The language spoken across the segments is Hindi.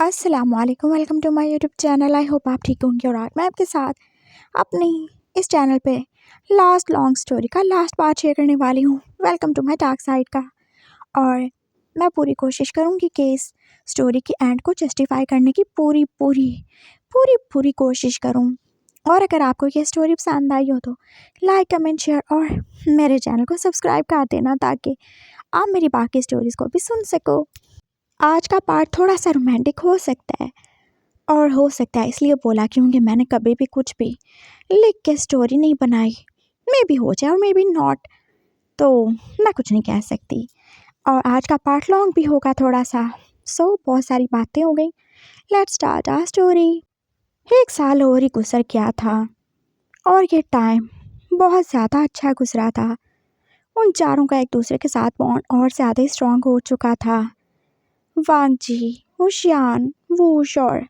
अस्सलामुअलैकुम, welcome to my YouTube channel. I hope आप ठीक होंगे। और आज मैं आपके साथ अपनी इस चैनल पे लास्ट लॉन्ग स्टोरी का लास्ट पार्ट शेयर करने वाली हूँ। Welcome to my dark side का। और मैं पूरी कोशिश करूँगी कि इस स्टोरी के एंड को जस्टिफाई करने की पूरी पूरी पूरी पूरी कोशिश करूँ। और अगर आपको ये स्टोरी पसंद आई हो तो लाइक, कमेंट, शेयर और मेरे चैनल को सब्सक्राइब कर देना ताकि आप मेरी बाकी स्टोरीज़ को भी सुन सको। आज का पार्ट थोड़ा सा रोमांटिक हो सकता है, और हो सकता है इसलिए बोला क्योंकि मैंने कभी भी कुछ भी लिख के स्टोरी नहीं बनाई। मे भी हो जाए और मे बी नॉट, तो मैं कुछ नहीं कह सकती। और आज का पार्ट लॉन्ग भी होगा थोड़ा सा, सो बहुत सारी बातें हो गई। Let's start our story. 1 साल और ही गुजर गया था और ये टाइम बहुत ज़्यादा अच्छा गुजरा था। उन चारों का एक दूसरे के साथ बॉन्ड और ज़्यादा स्ट्रॉन्ग हो चुका था। वांगजी, हुशियान, वूश और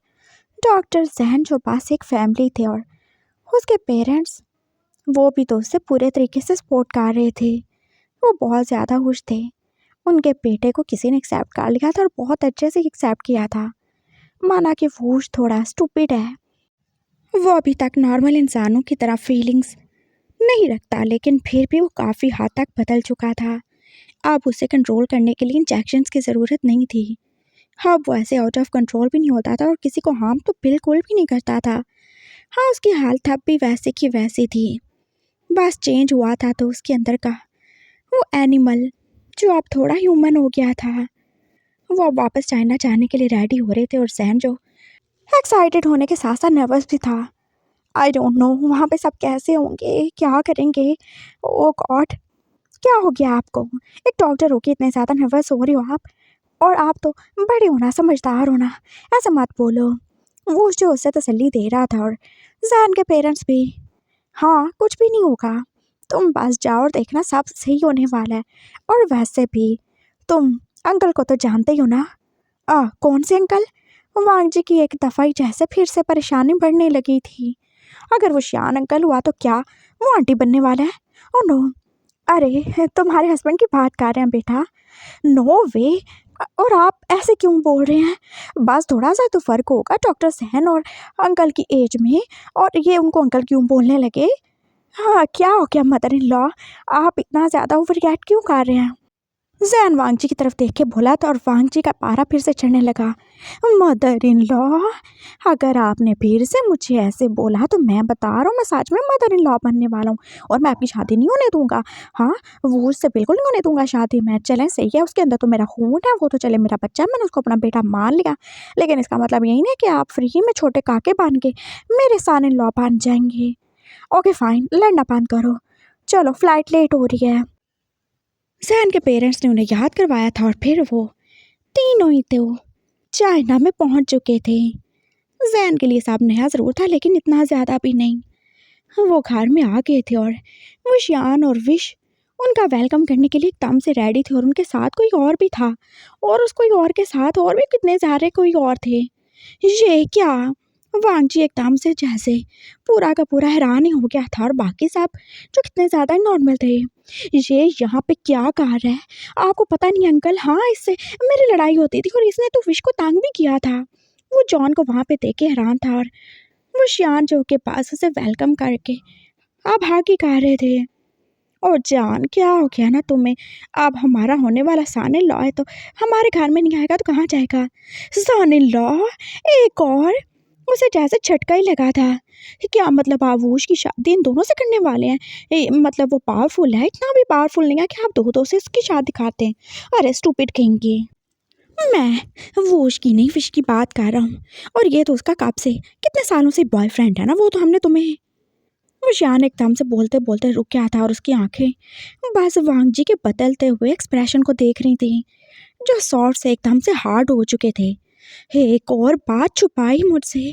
डॉक्टर जहन जो पास एक फैमिली थे, और उसके पेरेंट्स वो भी तो उससे पूरे तरीके से सपोर्ट कर रहे थे। वो बहुत ज़्यादा खुश थे। उनके बेटे को किसी ने एक्सेप्ट कर लिया था और बहुत अच्छे से एक्सेप्ट किया था। माना कि वूश थोड़ा स्टूपिड है, वो अभी तक नॉर्मल इंसानों की तरह फीलिंग्स नहीं रखता, लेकिन फिर भी वो काफ़ी हद तक बदल चुका था। अब उसे कंट्रोल करने के लिए इंजेक्शंस की ज़रूरत नहीं थी। अब वो ऐसे आउट ऑफ कंट्रोल भी नहीं होता था और किसी को हार्म तो बिल्कुल भी नहीं करता था। हाँ, उसकी हालत अब भी वैसे की वैसी थी, बस चेंज हुआ था तो उसके अंदर का वो एनिमल जो अब थोड़ा ह्यूमन हो गया था। वो अब वापस चाइना जाने के लिए रेडी हो रहे थे और जहन जो एक्साइटेड होने के साथ साथ नर्वस भी था। आई डोंट नो वहाँ पे सब कैसे होंगे, क्या करेंगे। ओ गॉड, क्या हो गया आपको? एक डॉक्टर हो के इतने ज़्यादा नर्वस हो रही हो आप, और आप तो बड़े होना, समझदार होना, ऐसा मत बोलो। वो जो उससे तसल्ली दे रहा था, और जैन के पेरेंट्स भी। हाँ, कुछ भी नहीं होगा, तुम बस जाओ और देखना सब सही होने वाला है। और वैसे भी तुम अंकल को तो जानते ही हो ना। कौन से अंकल? वांग जी की एक दफ़ा ही जैसे फिर से परेशानी बढ़ने लगी थी। अगर वो श्यान अंकल हुआ तो क्या वो आंटी बनने वाला है? ओ नो, अरे तुम्हारे हस्बैंड की बात कर रहे हैं बेटा। नो वे। और आप ऐसे क्यों बोल रहे हैं? बस थोड़ा सा तो फ़र्क होगा डॉक्टर सहन और अंकल की एज में, और ये उनको अंकल क्यों बोलने लगे? हाँ, क्या हो गया मदर इन लॉ? आप इतना ज़्यादा ओवर रिएक्ट क्यों कर रहे हैं? जैन वांगजी की तरफ देख के बोला था और वांगजी का पारा फिर से चढ़ने लगा। मदर इन लॉ, अगर आपने फिर से मुझे ऐसे बोला तो मैं बता रहा हूँ, मैं सच में मदर इन लॉ बनने वाला हूँ और मैं आपकी शादी नहीं होने दूंगा। हाँ, वो उससे बिल्कुल नहीं होने दूंगा शादी मैं। चलें, सही है, उसके अंदर तो मेरा खून है, वो तो चले मेरा बच्चा, मैंने उसको अपना बेटा मान लिया, लेकिन इसका मतलब यही नहीं कि आप फ्री में छोटे काके बन के मेरे सन इन लॉ बन जाएंगे। ओके फाइन, लड़ना बंद करो, चलो फ्लाइट लेट हो रही है। जैन के पेरेंट्स ने उन्हें याद करवाया था और फिर वो तीनों ही तो चाइना में पहुंच चुके थे। जैन के लिए सब नया ज़रूर था, लेकिन इतना ज़्यादा भी नहीं। वो घर में आ गए थे और विशियान और विश उनका वेलकम करने के लिए एकदम से रेडी थे, और उनके साथ कोई और भी था, और उस कोई और के साथ और भी कितने सारे कोई और थे। ये क्या? वांगजी एकदम से जैसे पूरा का पूरा हैरान ही हो गया था, और बाकी सब जो कितने ज़्यादा नॉर्मल थे। ये यहाँ पे क्या कर रहा है? आपको पता नहीं अंकल, हाँ इससे मेरी लड़ाई होती थी और इसने तो विश को तंग भी किया था। वो जॉन को वहाँ पे देख के हैरान था, और वो शियान जो के पास उसे वेलकम करके अब हाकी कर रहे थे। और जान, क्या हो गया ना तुम्हें? अब हमारा होने वाला सन इन लॉ है, तो हमारे घर में नहीं आएगा तो कहाँ जाएगा? सन इन लॉ एक और? उसे जैसे झटका ही लगा था। क्या मतलब आवूश की शादी इन दोनों से करने वाले हैं? मतलब वो पावरफुल है? इतना भी पावरफुल नहीं है कि आप दो से इसकी शादी खाते हैं। अरे स्टूपिड कहेंगे। मैं वोश की नहीं, फिश की बात कर रहा हूँ, और ये तो उसका कब से कितने सालों से बॉयफ्रेंड है ना। वो तो हमने तुम्हें। वो शान एकदम से बोलते बोलते रुक गया था, और उसकी आंखें बस वांगजी के बदलते हुए एक्सप्रेशन को देख रही थी, जो सॉफ्ट से एकदम से हार्ड हो चुके थे। हे, एक और बात छुपाई मुझसे?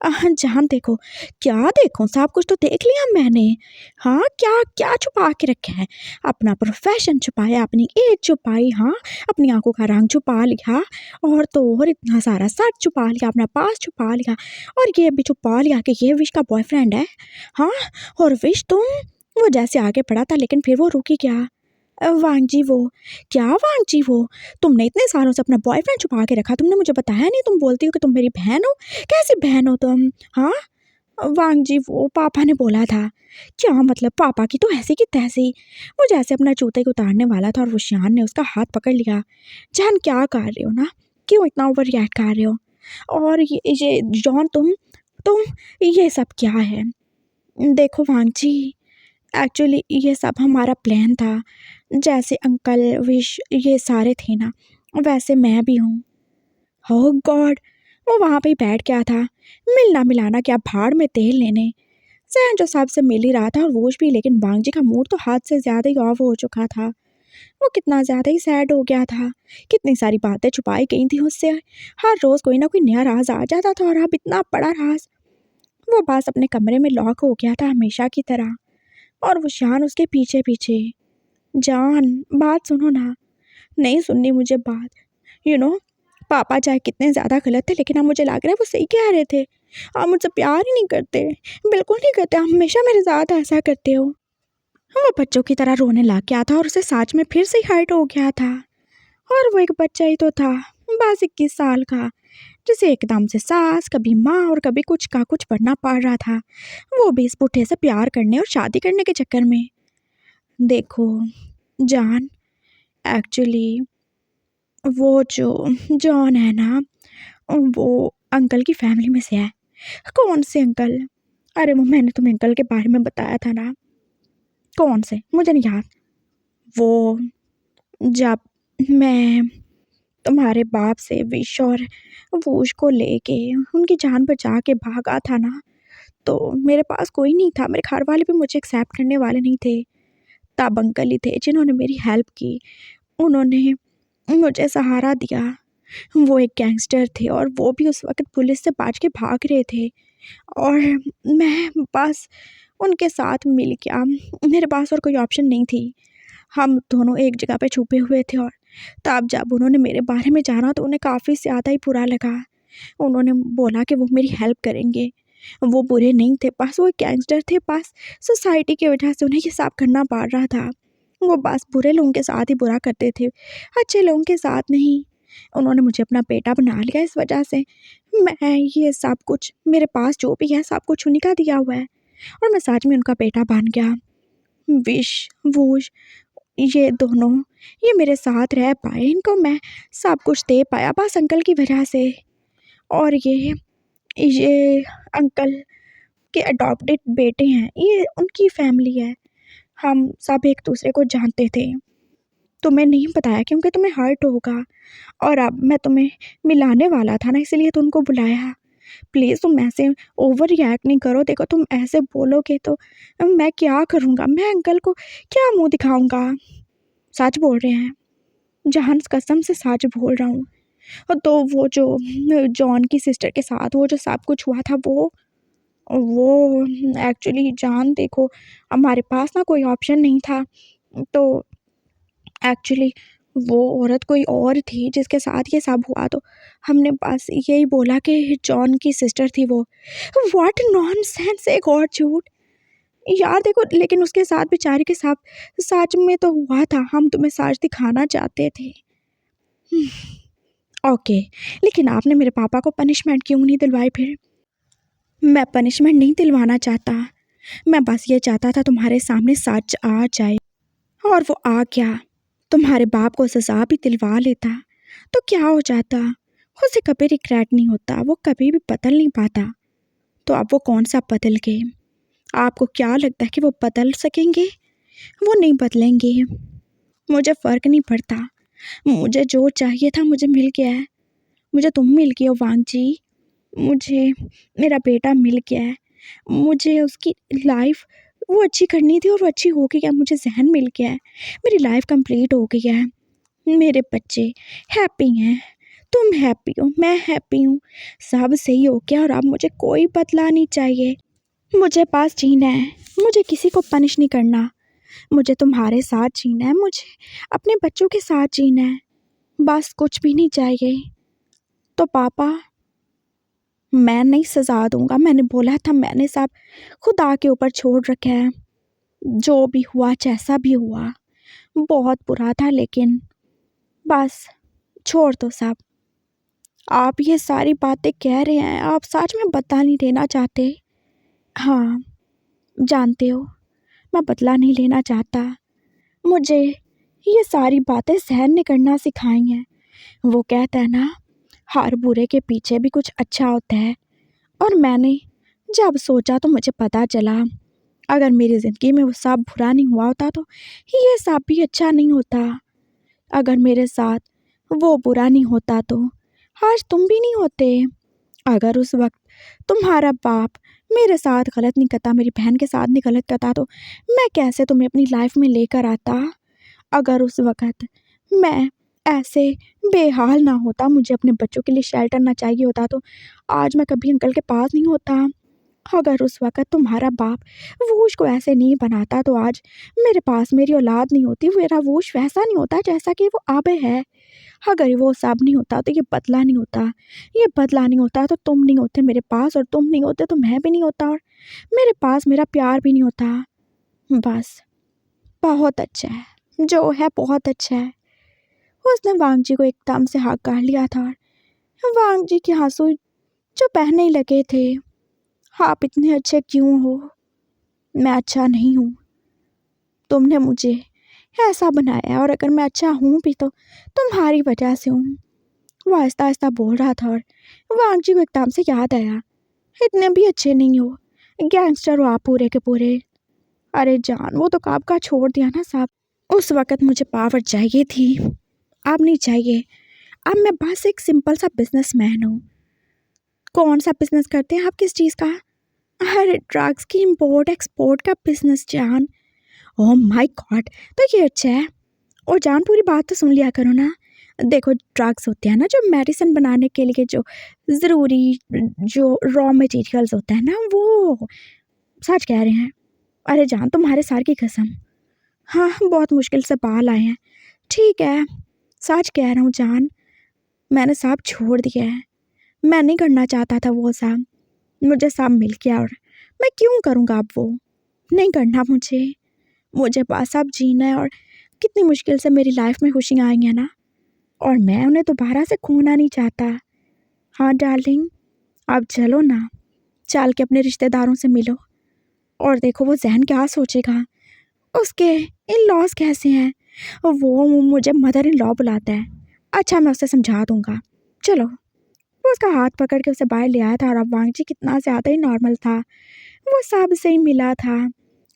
जान देखो, क्या देखो, सब कुछ तो देख लिया मैंने। हाँ, क्या क्या छुपा के रखा है? अपना प्रोफेशन छुपाया, अपनी एज छुपाई, हाँ अपनी आंखों का रंग छुपा लिया, और तो और इतना सारा सच छुपा लिया, अपना पास छुपा लिया, और ये भी छुपा लिया कि ये विश का बॉयफ्रेंड है। हाँ, और विश तुम? वो जैसे आगे बढ़ा था, लेकिन फिर वो रुक ही गया। वांग जी वो क्या वांग जी वो तुमने इतने सालों से अपना बॉयफ्रेंड छुपा के रखा, तुमने मुझे बताया नहीं। तुम बोलती हो कि तुम मेरी बहन हो, कैसी बहन हो तुम? हाँ वांग जी वो पापा ने बोला था। क्या मतलब पापा की तो ऐसी की तैसी। वो जैसे अपना जूते को उतारने वाला था और वो शियान ने उसका हाथ पकड़ लिया। जान क्या कर रहे हो ना, क्यों इतना ओवर रिएक्ट कर रहे हो? और ये जॉन तुम ये सब क्या है? देखो वांग जी एक्चुअली ये सब हमारा प्लान था। जैसे अंकल विश ये सारे थे ना, वैसे मैं भी हूँ। हो गॉड, वो वहाँ पे ही बैठ गया था। मिलना मिलाना क्या, भाड़ में तेल लेने। सहन जो सबसे मिल ही रहा था और वोश भी, लेकिन वांग जी का मूड तो हाथ से ज़्यादा ही ऑफ हो चुका था। वो कितना ज़्यादा ही सैड हो गया था। कितनी सारी बातें छुपाई गई थी उससे। हर रोज़ कोई ना कोई नया राज आ जाता था और अब इतना बड़ा राज। वो बस अपने कमरे में लॉक हो गया था हमेशा की तरह, और वो शान उसके पीछे पीछे। जान बात सुनो ना। नहीं सुननी मुझे बात। पापा चाहे कितने ज़्यादा गलत थे, लेकिन अब मुझे लग रहा है वो सही कह रहे थे। आप मुझसे प्यार ही नहीं करते, बिल्कुल नहीं करते। आप हमेशा मेरे साथ ऐसा करते हो। वो बच्चों की तरह रोने लग गया था और उसे सच में फिर से हर्ट हो गया था। और वो एक बच्चा ही तो था, बस 21 साल का, जिसे एकदम से सास, कभी माँ और कभी कुछ का कुछ बनना पड़ रहा था। वो भी इस पुट्ठे से प्यार करने और शादी करने के चक्कर में। देखो जान, एक्चुअली वो जो जॉन है ना, वो अंकल की फैमिली में से है। कौन से अंकल? अरे वो मैंने तुम्हें अंकल के बारे में बताया था ना। कौन से, मुझे नहीं याद। वो जब मैं तुम्हारे बाप से विश और वूश को लेके उनकी जान बचा के भागा था ना, तो मेरे पास कोई नहीं था। मेरे घर वाले भी मुझे एक्सेप्ट करने वाले नहीं थे। तब अंकल ही थे जिन्होंने मेरी हेल्प की। उन्होंने मुझे सहारा दिया। वो एक गैंगस्टर थे और वो भी उस वक्त पुलिस से बच के भाग रहे थे, और मैं बस उनके साथ मिल गया। मेरे पास और कोई ऑप्शन नहीं थी। हम दोनों एक जगह पे छुपे हुए थे, और तब जब उन्होंने मेरे बारे में जाना तो उन्हें काफ़ी ज़्यादा ही बुरा लगा। उन्होंने बोला कि वो मेरी हेल्प करेंगे। वो बुरे नहीं थे, बस वो एक गैंगस्टर थे। बस सोसाइटी की वजह से उन्हें ये सब करना पड़ रहा था। वो बस बुरे लोगों के साथ ही बुरा करते थे, अच्छे लोगों के साथ नहीं। उन्होंने मुझे अपना बेटा बना लिया इस वजह से। मैं ये सब कुछ, मेरे पास जो भी है सब कुछ उन्हीं का दिया हुआ है, और मैं सच में उनका बेटा बन गया। विश, वूश, ये दोनों ये मेरे साथ रह पाए। इनको मैं सब कुछ दे पाया बस अंकल की वजह से। और ये अंकल के अडॉप्टेड बेटे हैं, ये उनकी फैमिली है। हम सब एक दूसरे को जानते थे। तुम्हें नहीं बताया क्योंकि तुम्हें हर्ट होगा, और अब मैं तुम्हें मिलाने वाला था ना, इसीलिए तो उनको बुलाया। प्लीज़ तुम ऐसे ओवर रिएक्ट नहीं करो। देखो तुम ऐसे बोलोगे तो मैं क्या करूँगा? मैं अंकल को क्या मुंह दिखाऊंगा? सच बोल रहे हैं, जहान कसम से सच बोल रहा हूँ। तो वो जो जॉन की सिस्टर के साथ वो जो सब कुछ हुआ था, वो एक्चुअली जान देखो, हमारे पास ना कोई ऑप्शन नहीं था। तो एक्चुअली वो औरत कोई और थी जिसके साथ ये सब हुआ, तो हमने बस यही बोला कि जॉन की सिस्टर थी वो। व्हाट नॉनसेंस, एक और झूठ। यार देखो, लेकिन उसके साथ बेचारे के साथ सच में तो हुआ था। हम तुम्हें सच दिखाना चाहते थे। ओके, लेकिन आपने मेरे पापा को पनिशमेंट क्यों नहीं दिलवाई फिर? मैं पनिशमेंट नहीं दिलवाना चाहता, मैं बस ये चाहता था तुम्हारे सामने सच आ जाए, और वो आ गया। तुम्हारे बाप को सजा भी दिलवा लेता तो क्या हो जाता? उसे कभी रिग्रेट नहीं होता, वो कभी भी बदल नहीं पाता। तो अब वो कौन सा बदल गए? आपको क्या लगता है कि वो बदल सकेंगे? वो नहीं बदलेंगे। मुझे फ़र्क नहीं पड़ता। मुझे जो चाहिए था मुझे मिल गया है। मुझे तुम मिल गए हो वांग जी। मुझे मेरा बेटा मिल गया है। मुझे उसकी लाइफ वो अच्छी करनी थी और वो अच्छी हो गई है। मुझे जहन मिल गया है। मेरी लाइफ कंप्लीट हो गई है। मेरे बच्चे हैप्पी हैं, तुम हैप्पी हो, मैं हैप्पी हूँ। सब सही हो गया, और अब मुझे कोई बदला नहीं चाहिए। मुझे पास जीना है, मुझे किसी को पनिश नहीं करना। मुझे तुम्हारे साथ जीना है, मुझे अपने बच्चों के साथ जीना है। बस कुछ भी नहीं चाहिए। तो पापा, मैं नहीं सज़ा दूंगा। मैंने बोला था, मैंने सब खुदा के ऊपर छोड़ रखा है। जो भी हुआ, जैसा भी हुआ, बहुत बुरा था, लेकिन बस छोड़ दो सब। आप ये सारी बातें कह रहे हैं, आप सच में बदला नहीं लेना चाहते? हाँ, जानते हो, मैं बदला नहीं लेना चाहता। मुझे ये सारी बातें सहन नहीं करना सिखाई हैं। वो कहता है ना, हर बुरे के पीछे भी कुछ अच्छा होता है। और मैंने जब सोचा तो मुझे पता चला, अगर मेरी ज़िंदगी में वो सब बुरा नहीं हुआ होता तो ये सब भी अच्छा नहीं होता। अगर मेरे साथ वो बुरा नहीं होता तो आज तुम भी नहीं होते। अगर उस वक्त तुम्हारा बाप मेरे साथ गलत नहीं करता, मेरी बहन के साथ नहीं गलत करता, तो मैं कैसे तुम्हें अपनी लाइफ में लेकर आता? अगर उस वक्त मैं ऐसे बेहाल ना होता, मुझे अपने बच्चों के लिए शेल्टर ना चाहिए होता, तो आज मैं कभी अंकल के पास नहीं होता। अगर उस वक्त तुम्हारा बाप वूश को ऐसे नहीं बनाता तो आज मेरे पास मेरी औलाद नहीं होती, मेरा वूश वैसा नहीं होता जैसा कि वो अब है। अगर वो सब नहीं होता तो ये बदला नहीं होता, ये बदला नहीं होता तो तुम नहीं होते मेरे पास, और तुम नहीं होते तो मैं भी नहीं होता, और मेरे पास मेरा प्यार भी नहीं होता। बस बहुत अच्छा है, जो है बहुत अच्छा है। उसने वांग जी को एकदम से हाथ काट लिया था, और वांग जी के आंसू जो बहने ही लगे थे। आप इतने अच्छे क्यों हो? मैं अच्छा नहीं हूँ, तुमने मुझे ऐसा बनाया, और अगर मैं अच्छा हूँ भी तो तुम्हारी वजह से हूँ। वो आहिस्ता आहिस्ता बोल रहा था, और वांग जी को एकदम से याद आया, इतने भी अच्छे नहीं हो, गैंगस्टर हो आप पूरे के पूरे। अरे जान, वो तो काम का छोड़ दिया ना साहब। उस वक़्त मुझे पावर चाहिए थी, अब नहीं चाहिए। अब मैं बस एक सिंपल सा बिजनेसमैन हूँ। कौन सा बिजनेस करते हैं आप, किस चीज़ का? अरे ड्रग्स की इम्पोर्ट एक्सपोर्ट का बिजनेस जान। ओह माय गॉड, तो ये अच्छा है। और जान, पूरी बात तो सुन लिया करो ना। देखो, ड्रग्स होते हैं ना जो मेडिसिन बनाने के लिए जो ज़रूरी जो रॉ मटेरियल्स होता है ना, वो सच कह रहे हैं। अरे जान, तुम्हारे सर की कसम। हाँ, बहुत मुश्किल से बाल आए हैं। ठीक है, सच कह रहा हूँ जान, मैंने सब छोड़ दिया है। मैं नहीं करना चाहता था वो सब, मुझे सब मिल गया, और मैं क्यों करूँगा अब वो? नहीं करना मुझे। मुझे बस अब जीना है, और कितनी मुश्किल से मेरी लाइफ में खुशियाँ आई हैं ना, और मैं उन्हें दोबारा से खोना नहीं चाहता। हाँ डार्लिंग, अब चलो ना, चल के अपने रिश्तेदारों से मिलो, और देखो वो जहन क्या सोचेगा। उसके इन लॉज कैसे हैं, वो मुझे मदर इन लॉ बुलाता है। अच्छा, मैं उसे समझा दूंगा। चलो। वो उसका हाथ पकड़ के उसे बाहर ले आया था, और अब वांग जी कितना ज़्यादा ही नॉर्मल था। वो सब से ही मिला था।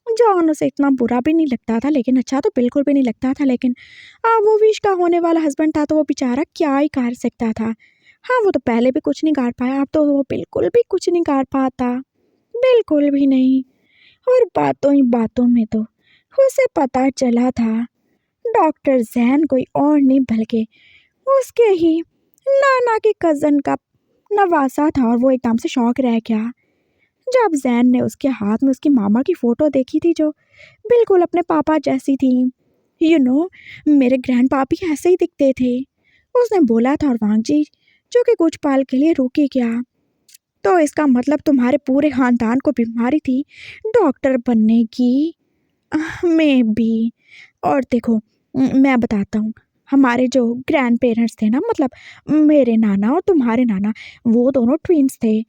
जॉन उसे इतना बुरा भी नहीं लगता था, लेकिन अच्छा तो बिल्कुल भी नहीं लगता था। लेकिन वो विश का होने वाला हस्बैंड था, तो वो बेचारा क्या ही कर सकता था। हाँ, वो तो पहले भी कुछ नहीं कर पाया, अब तो वो बिल्कुल भी कुछ नहीं कर पाता, बिल्कुल भी नहीं। और बातों ही बातों में तो उसे पता चला था डॉक्टर जैन कोई और नहीं बल्कि उसके ही नाना के कज़न का नवासा था। और वो एकदम से शौक रह गया जब जैन ने उसके हाथ में उसकी मामा की फ़ोटो देखी थी, जो बिल्कुल अपने पापा जैसी थी। मेरे ग्रैंड पापी ऐसे ही दिखते थे, उसने बोला था। और वांग जी जो कि कुछ पल के लिए रुक ही गया। तो इसका मतलब तुम्हारे पूरे ख़ानदान को बीमारी थी डॉक्टर बनने की? मैं भी। और देखो, मैं बताता हूँ, हमारे जो ग्रैंड पेरेंट्स थे ना, मतलब मेरे नाना और तुम्हारे नाना, वो दोनों ट्विन्स थे।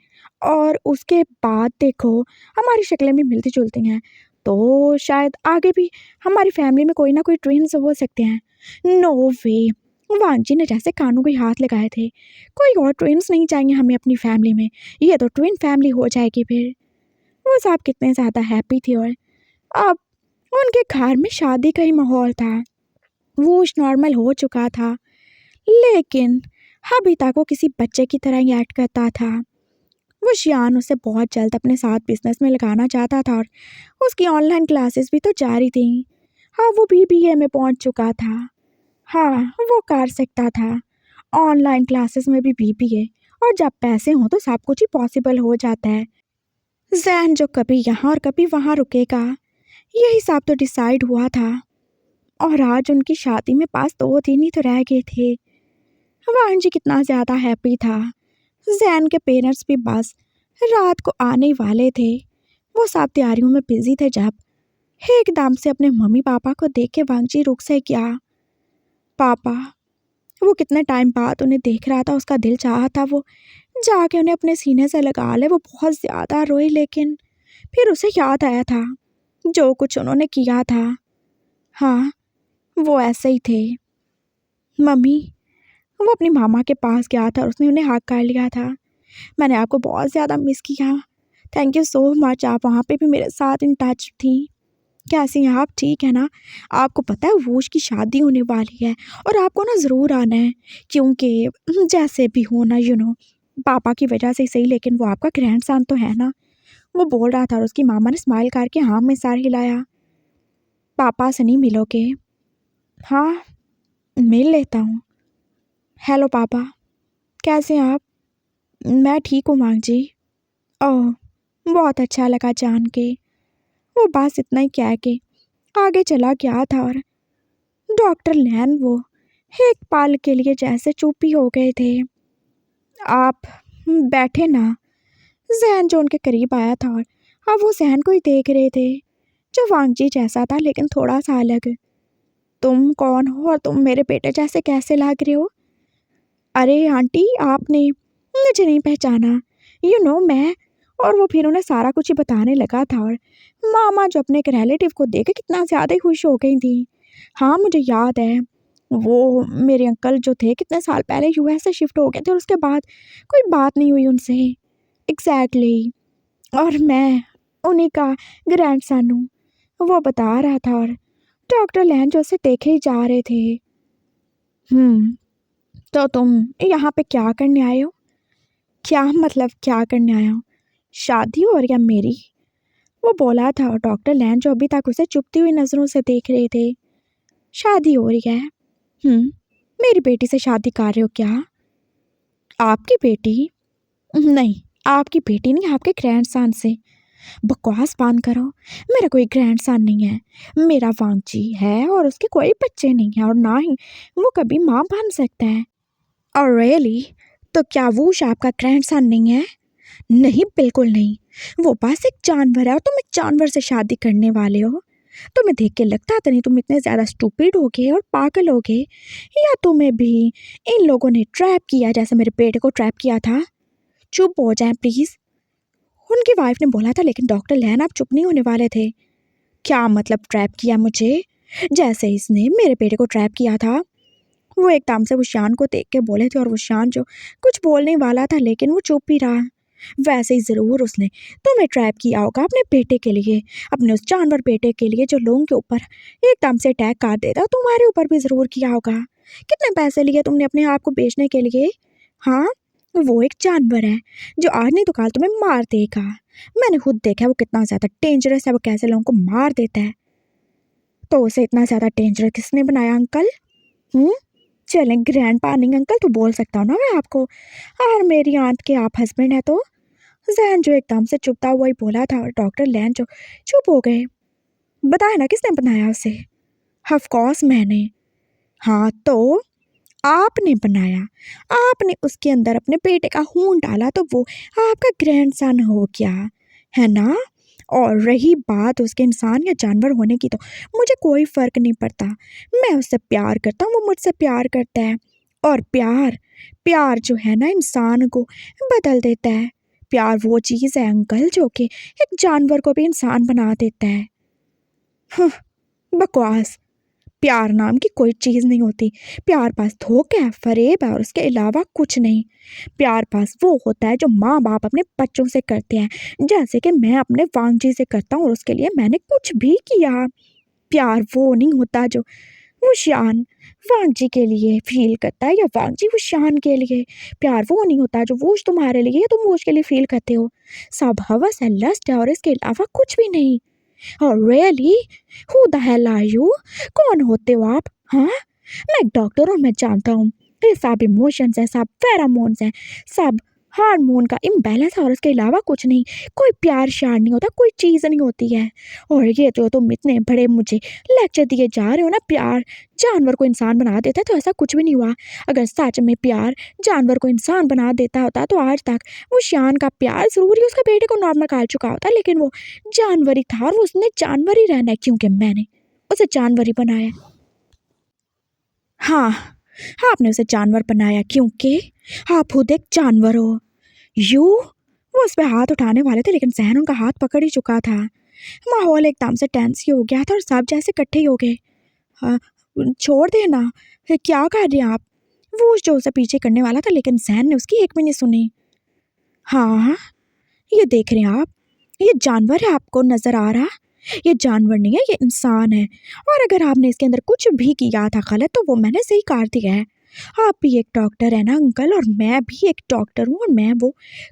और उसके बाद देखो, हमारी शक्लें भी मिलती जुलती हैं, तो शायद आगे भी हमारी फैमिली में कोई ना कोई ट्विन्स हो सकते हैं। नो वे, वांग जी ने जैसे कानों को हाथ लगाए थे, कोई और ट्विन्स नहीं चाहिए हमें अपनी फैमिली में, ये तो ट्विन फैमिली हो जाएगी फिर। वो साहब कितने ज़्यादा हैप्पी थे, और अब उनके घर में शादी का ही माहौल था। वो नॉर्मल हो चुका था, लेकिन अभी तक वो किसी बच्चे की तरह ही एक्ट करता था। वो शियान उसे बहुत जल्द अपने साथ बिजनेस में लगाना चाहता था, और उसकी ऑनलाइन क्लासेस भी तो जारी थी। हाँ, वो बीबीए में पहुंच चुका था। हाँ, वो कर सकता था ऑनलाइन क्लासेस में भी बीबीए, और जब पैसे हों तो सब कुछ ही पॉसिबल हो जाता है। जैन जो कभी यहाँ और कभी वहाँ रुकेगा, यही सब तो डिसाइड हुआ था। और आज उनकी शादी में पास 2 दिन ही तो रह गए थे। वाहन जी कितना ज़्यादा हैप्पी था। जैन के पेरेंट्स भी बस रात को आने वाले थे। वो सब तैयारियों में बिजी थे जब एकदम से अपने मम्मी पापा को देख के वांगजी रुक से गया। पापा, वो कितने टाइम बाद उन्हें देख रहा था, उसका दिल चाहा था वो जाके उन्हें अपने सीने से लगा ले। वो बहुत ज़्यादा रोई, लेकिन फिर उसे याद आया था जो कुछ उन्होंने किया था। हाँ, वो ऐसे ही थे। मम्मी, वो अपनी मामा के पास गया था और उसने उन्हें हक कर लिया था। मैंने आपको बहुत ज़्यादा मिस किया। Thank you so much. आप वहाँ पे भी मेरे साथ इन टच थी। कैसी हैं आप? ठीक है ना? आपको पता है वोश की शादी होने वाली है और आपको ना ज़रूर आना है, क्योंकि जैसे भी हो ना, पापा की वजह से ही सही, लेकिन वो आपका ग्रैंडसन तो है ना। वो बोल रहा था और उसकी मामा ने स्माइल करके हाँ में सर हिलाया। पापा से नहीं मिलोगे? हाँ, मिल लेता हूँ। हेलो पापा, कैसे हैं आप? मैं ठीक हूँ माँ जी। ओह, बहुत अच्छा लगा जान के। वो बस इतना ही कह के आगे चला गया था और डॉक्टर लैन वो एक पल के लिए जैसे चुप ही हो गए थे। आप बैठे ना। जहन जो उनके करीब आया था और अब वो जहन को ही देख रहे थे, जो वांगजी जैसा था लेकिन थोड़ा सा अलग। तुम कौन हो और तुम मेरे बेटे जैसे कैसे लग रहे हो? अरे आंटी, आपने मुझे नहीं पहचाना? मैं। और वो फिर उन्हें सारा कुछ ही बताने लगा था और मामा जो अपने एक रिलेटिव को देख के कितना ज़्यादा ही खुश हो गई थी। हाँ, मुझे याद है, वो मेरे अंकल जो थे कितने साल पहले यूएस से शिफ्ट हो गए थे और उसके बाद कोई बात नहीं हुई उनसे। एग्जैक्टली। और मैं उन्हीं का ग्रैंडसन हूँ, वो बता रहा था और डॉक्टर लैन जो उसे देखे ही जा रहे थे। तो तुम यहाँ पे क्या करने आए हो? क्या मतलब क्या करने आया हो? शादी हो रही है मेरी? वो बोला था और डॉक्टर लैन जो अभी तक उसे चुपती हुई नज़रों से देख रहे थे। शादी हो रही है? मेरी बेटी से शादी कर रहे हो क्या? आपकी बेटी? नहीं, आपकी बेटी नहीं, आपके ग्रैंडसन से। बकवास बंद करो। मेरा कोई ग्रैंडसन नहीं है। मेरा वांगजी है और उसके कोई बच्चे नहीं है और ना ही वो कभी माँ बन सकता है। और रियली? तो क्या वूश आपका ग्रैंडसन नहीं है? नहीं, बिल्कुल नहीं। वो बस एक जानवर है और तुम एक जानवर से शादी करने वाले हो। तुम्हें देख के लगता था नहीं तुम इतने ज़्यादा स्टूपिड हो गए और पागल हो गए, या तुम्हें भी इन लोगों ने ट्रैप किया जैसे मेरे बेटे को ट्रैप किया था? चुप हो जाए प्लीज़, उनकी वाइफ ने बोला था। लेकिन डॉक्टर लैन आप चुप नहीं होने वाले थे। क्या मतलब ट्रैप किया मुझे? जैसे इसने मेरे बेटे को ट्रैप किया था। वो एकदम से वुशान को देख के बोले थे और वुशान जो कुछ बोलने वाला था लेकिन वो चुप ही रहा। वैसे ही ज़रूर उसने तुम्हें ट्रैप किया होगा अपने बेटे के लिए, अपने उस जानवर बेटे के लिए जो लोगों के ऊपर एकदम से अटैक कर देता। तुम्हारे ऊपर भी ज़रूर किया होगा। कितने पैसे लिए तुमने अपने आप को बेचने के लिए? हाँ, वो एक जानवर है जो आज नहीं तो कल तुम्हें मार देगा। मैंने खुद देखा है वो कितना ज़्यादा डेंजरस है, वो कैसे लोगों को मार देता है। तो उसे इतना ज़्यादा डेंजरस किसने बनाया अंकल? चलें, ग्रैंड पा नहीं अंकल तो बोल सकता हूँ ना मैं आपको। और मेरी आंट के आप हस्बैंड है तो? जैन जो एकदम से चुपता हुआ ही बोला था और डॉक्टर लैन जो चुप हो गए। बताया ना किसने बनाया उसे? ऑफ कोर्स मैंने। हाँ तो आपने बनाया, आपने उसके अंदर अपने बेटे का खून डाला तो वो आपका ग्रैंडसन हो गया, है ना? और रही बात उसके इंसान या जानवर होने की, तो मुझे कोई फ़र्क नहीं पड़ता। मैं उससे प्यार करता हूँ, वो मुझसे प्यार करता है। और प्यार प्यार जो है ना इंसान को बदल देता है। प्यार वो चीज़ है अंकल जो कि एक जानवर को भी इंसान बना देता है। हं, बकवास। प्यार नाम की कोई चीज़ नहीं होती। प्यार पास धोखा है, फरेब है और उसके अलावा कुछ नहीं। प्यार पास वो होता है जो माँ बाप अपने बच्चों से करते हैं, जैसे कि मैं अपने वांगजी से करता हूँ और उसके लिए मैंने कुछ भी किया। प्यार वो नहीं होता जो वुशान वांगजी के लिए फील करता है या वांगजी वुशान के लिए। प्यार वो नहीं होता जो वोश तुम्हारे लिए या तुम वोश के लिए फील करते हो। सब हवस है, लस्ट है और इसके अलावा कुछ भी नहीं। और really, who the hell are you? कौन होते हो आप? हाँ, मैं एक डॉक्टर हूँ, मैं जानता हूँ ये सब इमोशंस हैं, सब फेरामोन्स हैं, सब हार्मोन का इम्बैलेंस और उसके अलावा कुछ नहीं। कोई प्यार श्यार नहीं होता, कोई चीज़ नहीं होती है। और ये जो तुम इतने बड़े मुझे लेक्चर दिए जा रहे हो ना, प्यार जानवर को इंसान बना देता है, तो ऐसा कुछ भी नहीं हुआ। अगर सच में प्यार जानवर को इंसान बना देता होता तो आज तक वो शान का प्यार ज़रूर ही उसके बेटे को नॉर्मल कर चुका होता, लेकिन वो जानवर ही था और उसने जानवर ही रहना है क्योंकि मैंने उसे जानवर ही बनाया। हाँ, आपने उसे जानवर बनाया क्योंकि आप खुद एक जानवर हो। वो उस पे हाथ उठाने वाले थे, लेकिन जहन उनका हाथ पकड़ ही चुका था। माहौल एकदम से टेंस ही हो गया था और सब जैसे इकट्ठे ही हो गए। हाँ, छोड़ देना, फिर क्या कर रहे हैं आप? वो जो उसे पीछे करने वाला था, लेकिन जहन ने उसकी एक भी नहीं सुनी। हाँ, ये देख रहे हैं आप, ये जानवर है, आपको नजर आ रहा? ये जानवर नहीं है, ये इंसान है। और अगर आपने इसके अंदर कुछ भी किया था गलत, तो वो मैंने सही कर दिया है। आप भी एक डॉक्टर है ना अंकल, और मैं भी एक डॉक्टर हूँ, और मैं वो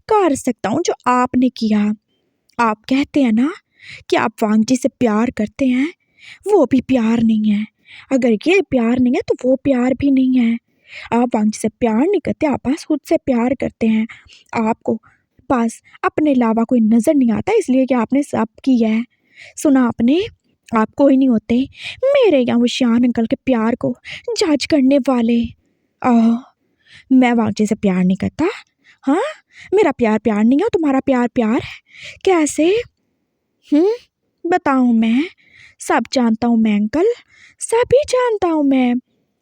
कर सकता हूँ जो आपने किया। आप कहते हैं ना कि आप वांगजी से प्यार करते हैं, वो भी प्यार नहीं है। अगर ये प्यार नहीं है तो वो प्यार भी नहीं है। आप वांगजी से प्यार नहीं करते, आप बस खुद से प्यार करते हैं। आपको बस अपने अलावा कोई नज़र नहीं आता, इसलिए कि आपने सब किया है। सुना आपने, आप कोई नहीं होते मेरे यहाँ वो शान अंकल के प्यार को जज करने वाले। आह, मैं वांगजी से प्यार नहीं करता। हाँ, मेरा प्यार प्यार नहीं है और तुम्हारा प्यार प्यार है। कैसे? बताऊँ मैं? सब जानता हूँ मैं अंकल, सभी जानता हूँ मैं।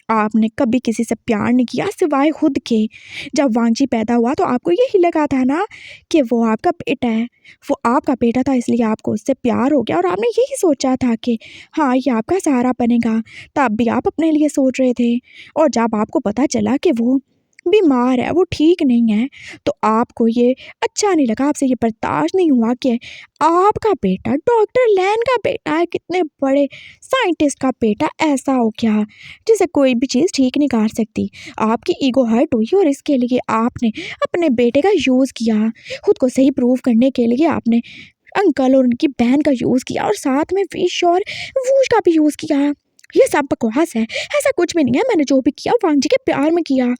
आपने कभी किसी से प्यार नहीं किया सिवाय खुद के। जब वांगजी पैदा हुआ तो आपको यही लगा था ना कि वो आपका बेटा है। वो आपका बेटा था, इसलिए आपको उससे प्यार हो गया और आपने यही सोचा था कि हाँ, ये आपका सहारा बनेगा। तब भी आप अपने लिए सोच रहे थे, और जब आपको पता चला कि वो बीमार है, वो ठीक नहीं है, तो आपको ये अच्छा नहीं लगा, आपसे ये बर्दाश्त नहीं हुआ कि आपका बेटा डॉक्टर लैन का बेटा है, कितने बड़े साइंटिस्ट का बेटा ऐसा हो गया जिसे कोई भी चीज़ ठीक नहीं कर सकती। आपकी ईगो हर्ट हुई और इसके लिए आपने अपने बेटे का यूज़ किया। खुद को सही प्रूव करने के लिए आपने अंकल और उनकी बहन का यूज़ किया, और साथ में विश और वूश का भी यूज़ किया। ये सब बकवास है, ऐसा कुछ भी नहीं है। मैंने जो भी किया वांगजी के प्यार में किया।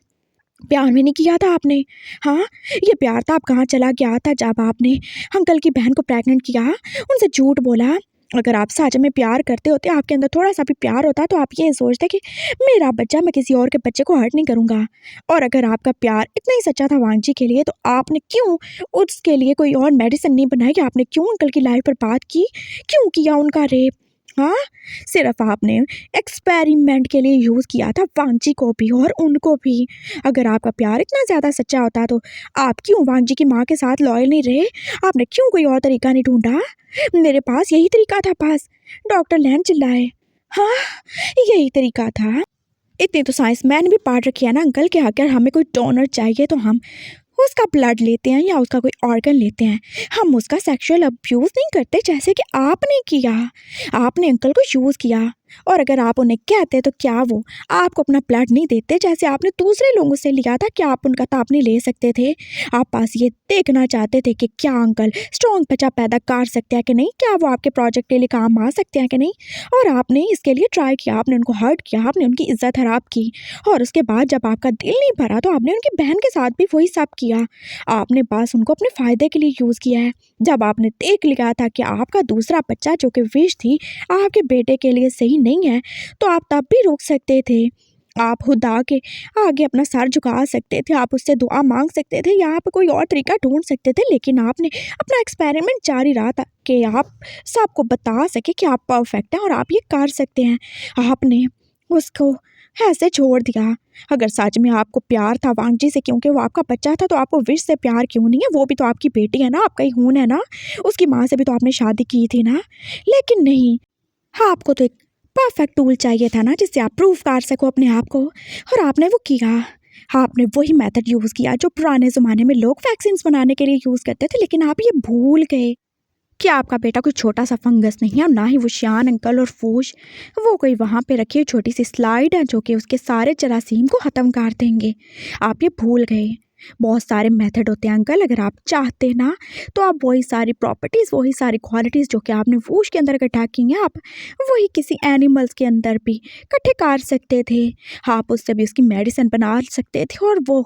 प्यार में नहीं किया था आपने। हाँ, ये प्यार था आप कहाँ चला गया था जब आपने अंकल की बहन को प्रेग्नेंट किया, उनसे झूठ बोला। अगर आप सच में प्यार करते होते, आपके अंदर थोड़ा सा भी प्यार होता, तो आप ये सोचते कि मेरा बच्चा, मैं किसी और के बच्चे को हर्ट नहीं करूँगा। और अगर आपका प्यार इतना ही सच्चा था वांगजी के लिए, तो आपने क्यों उसके लिए कोई और मेडिसिन नहीं बनाई? आपने क्यों अंकल की लाइफ पर बात की? क्यों किया उनका रेप? हाँ, सिर्फ आपने एक्सपेरिमेंट के लिए यूज़ किया था वांगजी को भी और उनको भी। अगर आपका प्यार इतना ज़्यादा सच्चा होता, तो आप क्यों वांगजी की माँ के साथ लॉयल नहीं रहे? आपने क्यों कोई और तरीका नहीं ढूंढा? मेरे पास यही तरीका था, पास डॉक्टर लैन चिल्लाए। हाँ, यही तरीका था। इतनी तो साइंस मैंने भी पढ़ रखी है ना अंकल, कि अगर हमें कोई डोनर चाहिए तो हम उसका ब्लड लेते हैं या उसका कोई ऑर्गन लेते हैं। हम उसका सेक्सुअल अब्यूज़ नहीं करते जैसे कि आपने किया। आपने अंकल को यूज़ किया, और अगर आप उन्हें कहते तो क्या वो आपको अपना ब्लड नहीं देते जैसे आपने दूसरे लोगों से लिया था? क्या आप उनका ताप नहीं ले सकते थे? आप पास ये देखना चाहते थे कि क्या अंकल स्ट्रॉन्ग बच्चा पैदा कर सकते हैं कि नहीं, क्या वो आपके प्रोजेक्ट के लिए काम आ सकते हैं कि नहीं? और आपने इसके लिए ट्राई किया, आपने उनको हर्ट किया, आपने उनकी इज्जत खराब की, और उसके बाद जब आपका दिल नहीं भरा तो आपने उनकी बहन के साथ भी वही सब किया। आपने बस उनको अपने फ़ायदे के लिए यूज़ किया है। जब आपने देख लिया था कि आपका दूसरा बच्चा, जो कि विश थी, आपके बेटे के लिए सही नहीं है, तो आप तब भी रोक सकते थे। आप खुदा के आगे अपना सर झुका सकते थे, आप उससे दुआ मांग सकते थे, या आप कोई और तरीका ढूंढ सकते थे, लेकिन आपने अपना एक्सपेरिमेंट जारी रहा था कि आप सबको बता सके कि आप परफेक्ट हैं और आप ये कर सकते हैं। आपने उसको ऐसे छोड़ दिया। अगर सच में आपको प्यार था वांगजी से, क्योंकि वो आपका बच्चा था, तो आपको विश से प्यार क्यों नहीं है? वो भी तो आपकी बेटी है ना, आपका ही खून है ना, उसकी माँ से भी तो आपने शादी की थी ना। लेकिन नहीं, आपको तो एक परफेक्ट टूल चाहिए था ना, जिससे आप प्रूफ कर सको अपने आप को, और आपने वो किया। आपने वही मेथड यूज़ किया जो पुराने ज़माने में लोग वैक्सीन बनाने के लिए यूज़ करते थे, लेकिन आप ये भूल गए कि आपका बेटा कोई छोटा सा फंगस नहीं है, और ना ही वो शान अंकल और फूश वो कोई वहाँ पे रखी हुई छोटी सी स्लाइड है जो कि उसके सारे जरासीम को ख़त्म कर देंगे। आप ये भूल गए। बहुत सारे मेथड होते हैं अंकल, अगर आप चाहते ना तो आप वही सारी प्रॉपर्टीज़, वही सारी क्वालिटीज़ जो कि आपने वूश के अंदर इकट्ठा की हैं, आप वही किसी एनिमल्स के अंदर भी इकट्ठे कर सकते थे। आप उससे भी उसकी मेडिसिन बना सकते थे और वो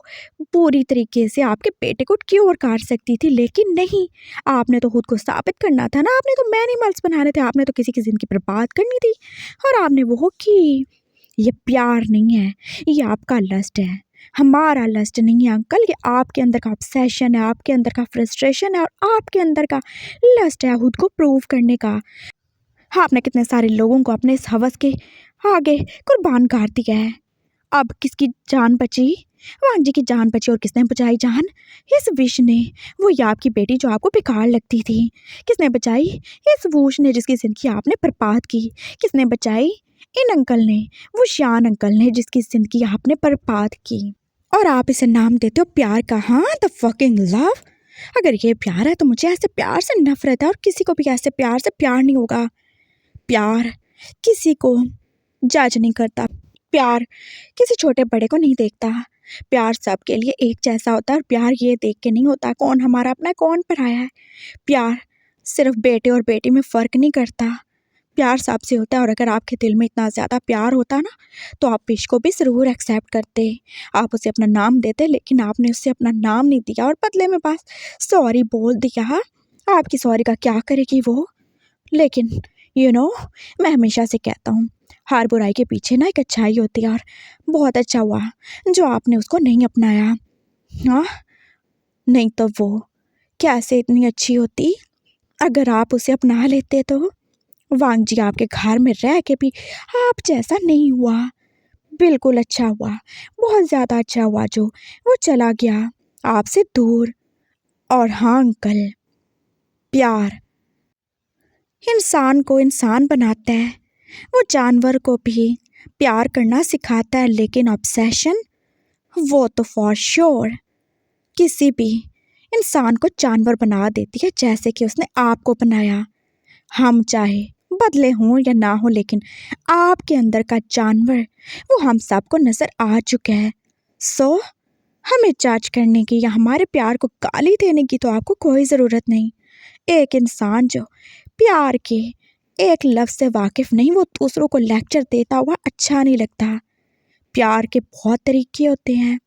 पूरी तरीके से आपके बेटे को क्योर कर सकती थी। लेकिन नहीं, आपने तो खुद को साबित करना था ना, आपने तो एनिमल्स बनाने थे, आपने तो किसी की ज़िंदगी बर्बाद करनी थी और आपने वो की। ये प्यार नहीं है, ये आपका लस्ट है, हमारा लस्ट नहीं है अंकल, ये आपके अंदर का ऑब्सेशन है, आपके अंदर का फ्रस्ट्रेशन है और आपके अंदर का लस्ट है खुद को प्रूव करने का। आपने कितने सारे लोगों को अपने इस हवस के आगे कुर्बान कर दिया है। अब किसकी जान बची? वांग जी की जान बची। और किसने बचाई जान? इस विश ने, वो ये आपकी बेटी जो आपको बेकार लगती थी। किसने बचाई? इस वूश ने जिसकी ज़िंदगी आपने बर्बाद की। किसने बचाई? इन अंकल ने, वो शान अंकल ने जिसकी ज़िंदगी आपने बर्बाद की। और आप इसे नाम देते हो प्यार का? हाँ, द फकिंग लव। अगर ये प्यार है तो मुझे ऐसे प्यार से नफरत है और किसी को भी ऐसे प्यार से प्यार नहीं होगा। प्यार किसी को जज नहीं करता, प्यार किसी छोटे बड़े को नहीं देखता। प्यार सबके लिए एक जैसा होता है और प्यार ये देख के नहीं होता कौन हमारा अपना है कौन पराया है। प्यार सिर्फ बेटे और बेटी में फ़र्क नहीं करता, प्यार सबसे होता है। और अगर आपके दिल में इतना ज़्यादा प्यार होता ना तो आप विश को भी ज़रूर एक्सेप्ट करते, आप उसे अपना नाम देते। लेकिन आपने उससे अपना नाम नहीं दिया और बदले में बस सॉरी बोल दिया। आपकी सॉरी का क्या करेगी वो? लेकिन मैं हमेशा से कहता हूँ हर बुराई के पीछे ना एक अच्छाई होती है और बहुत अच्छा हुआ जो आपने उसको नहीं अपनाया। हाँ, नहीं तो वो कैसे इतनी अच्छी होती अगर आप उसे अपना लेते तो। वांग जी आपके घर में रह के भी आप जैसा नहीं हुआ। बिल्कुल अच्छा हुआ, बहुत ज़्यादा अच्छा हुआ जो वो चला गया आपसे दूर। और हाँ अंकल, प्यार इंसान को इंसान बनाता है, वो जानवर को भी प्यार करना सिखाता है। लेकिन ऑब्सेशन, वो तो फॉर श्योर किसी भी इंसान को जानवर बना देती है जैसे कि उसने आपको बनाया। हम चाहे बदले हों या ना हो, लेकिन आपके अंदर का जानवर वो हम सबको नज़र आ चुका है। सो हमें जज करने की या हमारे प्यार को गाली देने की तो आपको कोई ज़रूरत नहीं। एक इंसान जो प्यार के एक लफ्ज़ से वाकिफ़ नहीं, वो दूसरों को लेक्चर देता हुआ अच्छा नहीं लगता। प्यार के बहुत तरीके होते हैं,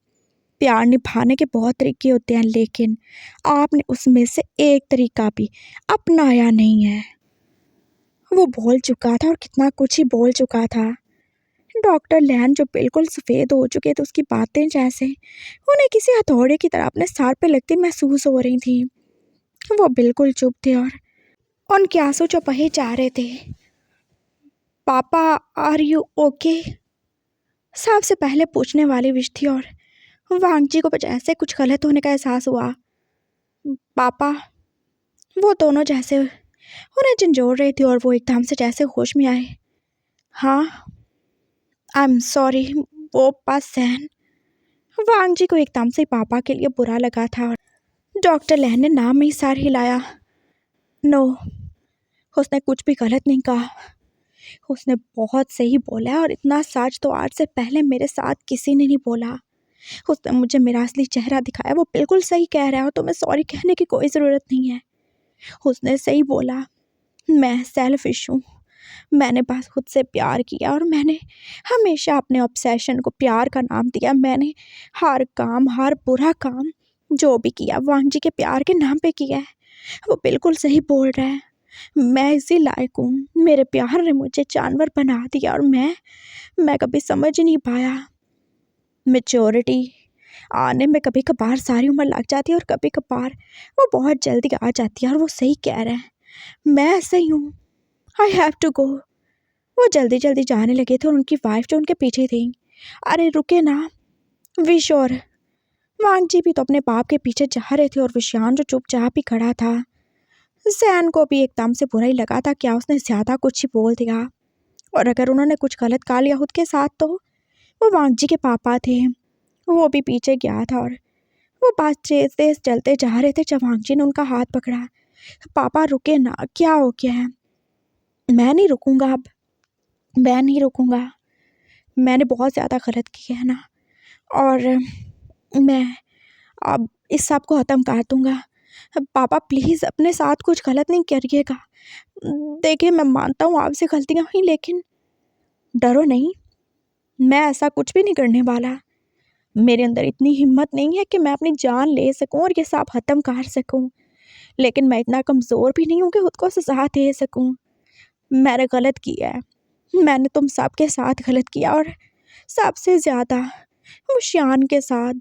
प्यार निभाने के बहुत तरीके होते हैं, लेकिन आपने उसमें से एक तरीका भी अपनाया नहीं है। वो बोल चुका था और कितना कुछ ही बोल चुका था। डॉक्टर लैन जो बिल्कुल सफ़ेद हो चुके थे, उसकी बातें जैसे उन्हें किसी हथौड़े की तरह अपने सर पे लगती महसूस हो रही थी। वो बिल्कुल चुप थे और उनके आंसू जो बहे जा रहे थे। पापा, आर यू ओके? सबसे पहले पूछने वाली विश थी और वांग जी को जैसे कुछ गलत होने का एहसास हुआ। पापा, वो दोनों जैसे उन्हें झंझोड़ रहे थे और वो एकदम से जैसे होश में आए। हाँ, आई एम सॉरी, वो बस सहन। वांग जी को एकदम से पापा के लिए बुरा लगा था और डॉक्टर लहन ने नाम में ही सर हिलाया। नो, उसने कुछ भी गलत नहीं कहा, उसने बहुत सही बोला है और इतना सच तो आज से पहले मेरे साथ किसी ने नहीं बोला। उसने मुझे मेरा असली चेहरा दिखाया, वो बिल्कुल सही कह रहा है और तुम्हें सॉरी कहने की कोई ज़रूरत नहीं है। उसने सही बोला, मैं सेल्फिश हूँ, मैंने बस खुद से प्यार किया और मैंने हमेशा अपने ऑब्सेशन को प्यार का नाम दिया। मैंने हर काम, हर बुरा काम जो भी किया वांग जी के प्यार के नाम पे किया है। वो बिल्कुल सही बोल रहा है, मैं इसी लायक हूँ, मेरे प्यार ने मुझे जानवर बना दिया और मैं कभी समझ ही नहीं पाया। मेच्योरिटी आने में कभी कभार सारी उम्र लग जाती है और कभी कभार वो बहुत जल्दी आ जाती है। और वो सही कह रहा है, मैं ऐसे ही हूँ, आई हैव टू गो। वो जल्दी जल्दी जाने लगे थे और उनकी वाइफ जो उनके पीछे थी, अरे रुके ना। विश और वांग जी भी तो अपने बाप के पीछे जा रहे थे और विशान जो चुपचाप ही खड़ा था। जैन को भी एकदम से बुरा ही लगा था, क्या उसने ज़्यादा कुछ ही बोल दिया और अगर उन्होंने कुछ गलत कहा लिया खुद के साथ तो। वो वांग जी के पापा थे, वो भी पीछे गया था और वो बस तेज तेज चलते जा रहे थे जब वांग जी ने उनका हाथ पकड़ा। पापा रुके ना, क्या हो गया है? मैं नहीं रुकूंगा, अब मैं नहीं रुकूंगा, मैंने बहुत ज़्यादा गलत किया है ना और मैं अब इस सब को ख़त्म कर दूँगा। पापा प्लीज़ अपने साथ कुछ गलत नहीं करिएगा। देखिए मैं मानता हूँ आपसे गलतियाँ हुई, लेकिन डरो नहीं, मैं ऐसा कुछ भी नहीं करने वाला। मेरे अंदर इतनी हिम्मत नहीं है कि मैं अपनी जान ले सकूं और ये सब ख़त्म कर सकूं, लेकिन मैं इतना कमज़ोर भी नहीं हूं कि खुद को सजा दे सकूं। मैंने गलत किया है, मैंने तुम सबके साथ गलत किया, और सबसे ज़्यादा वो श्यान के साथ,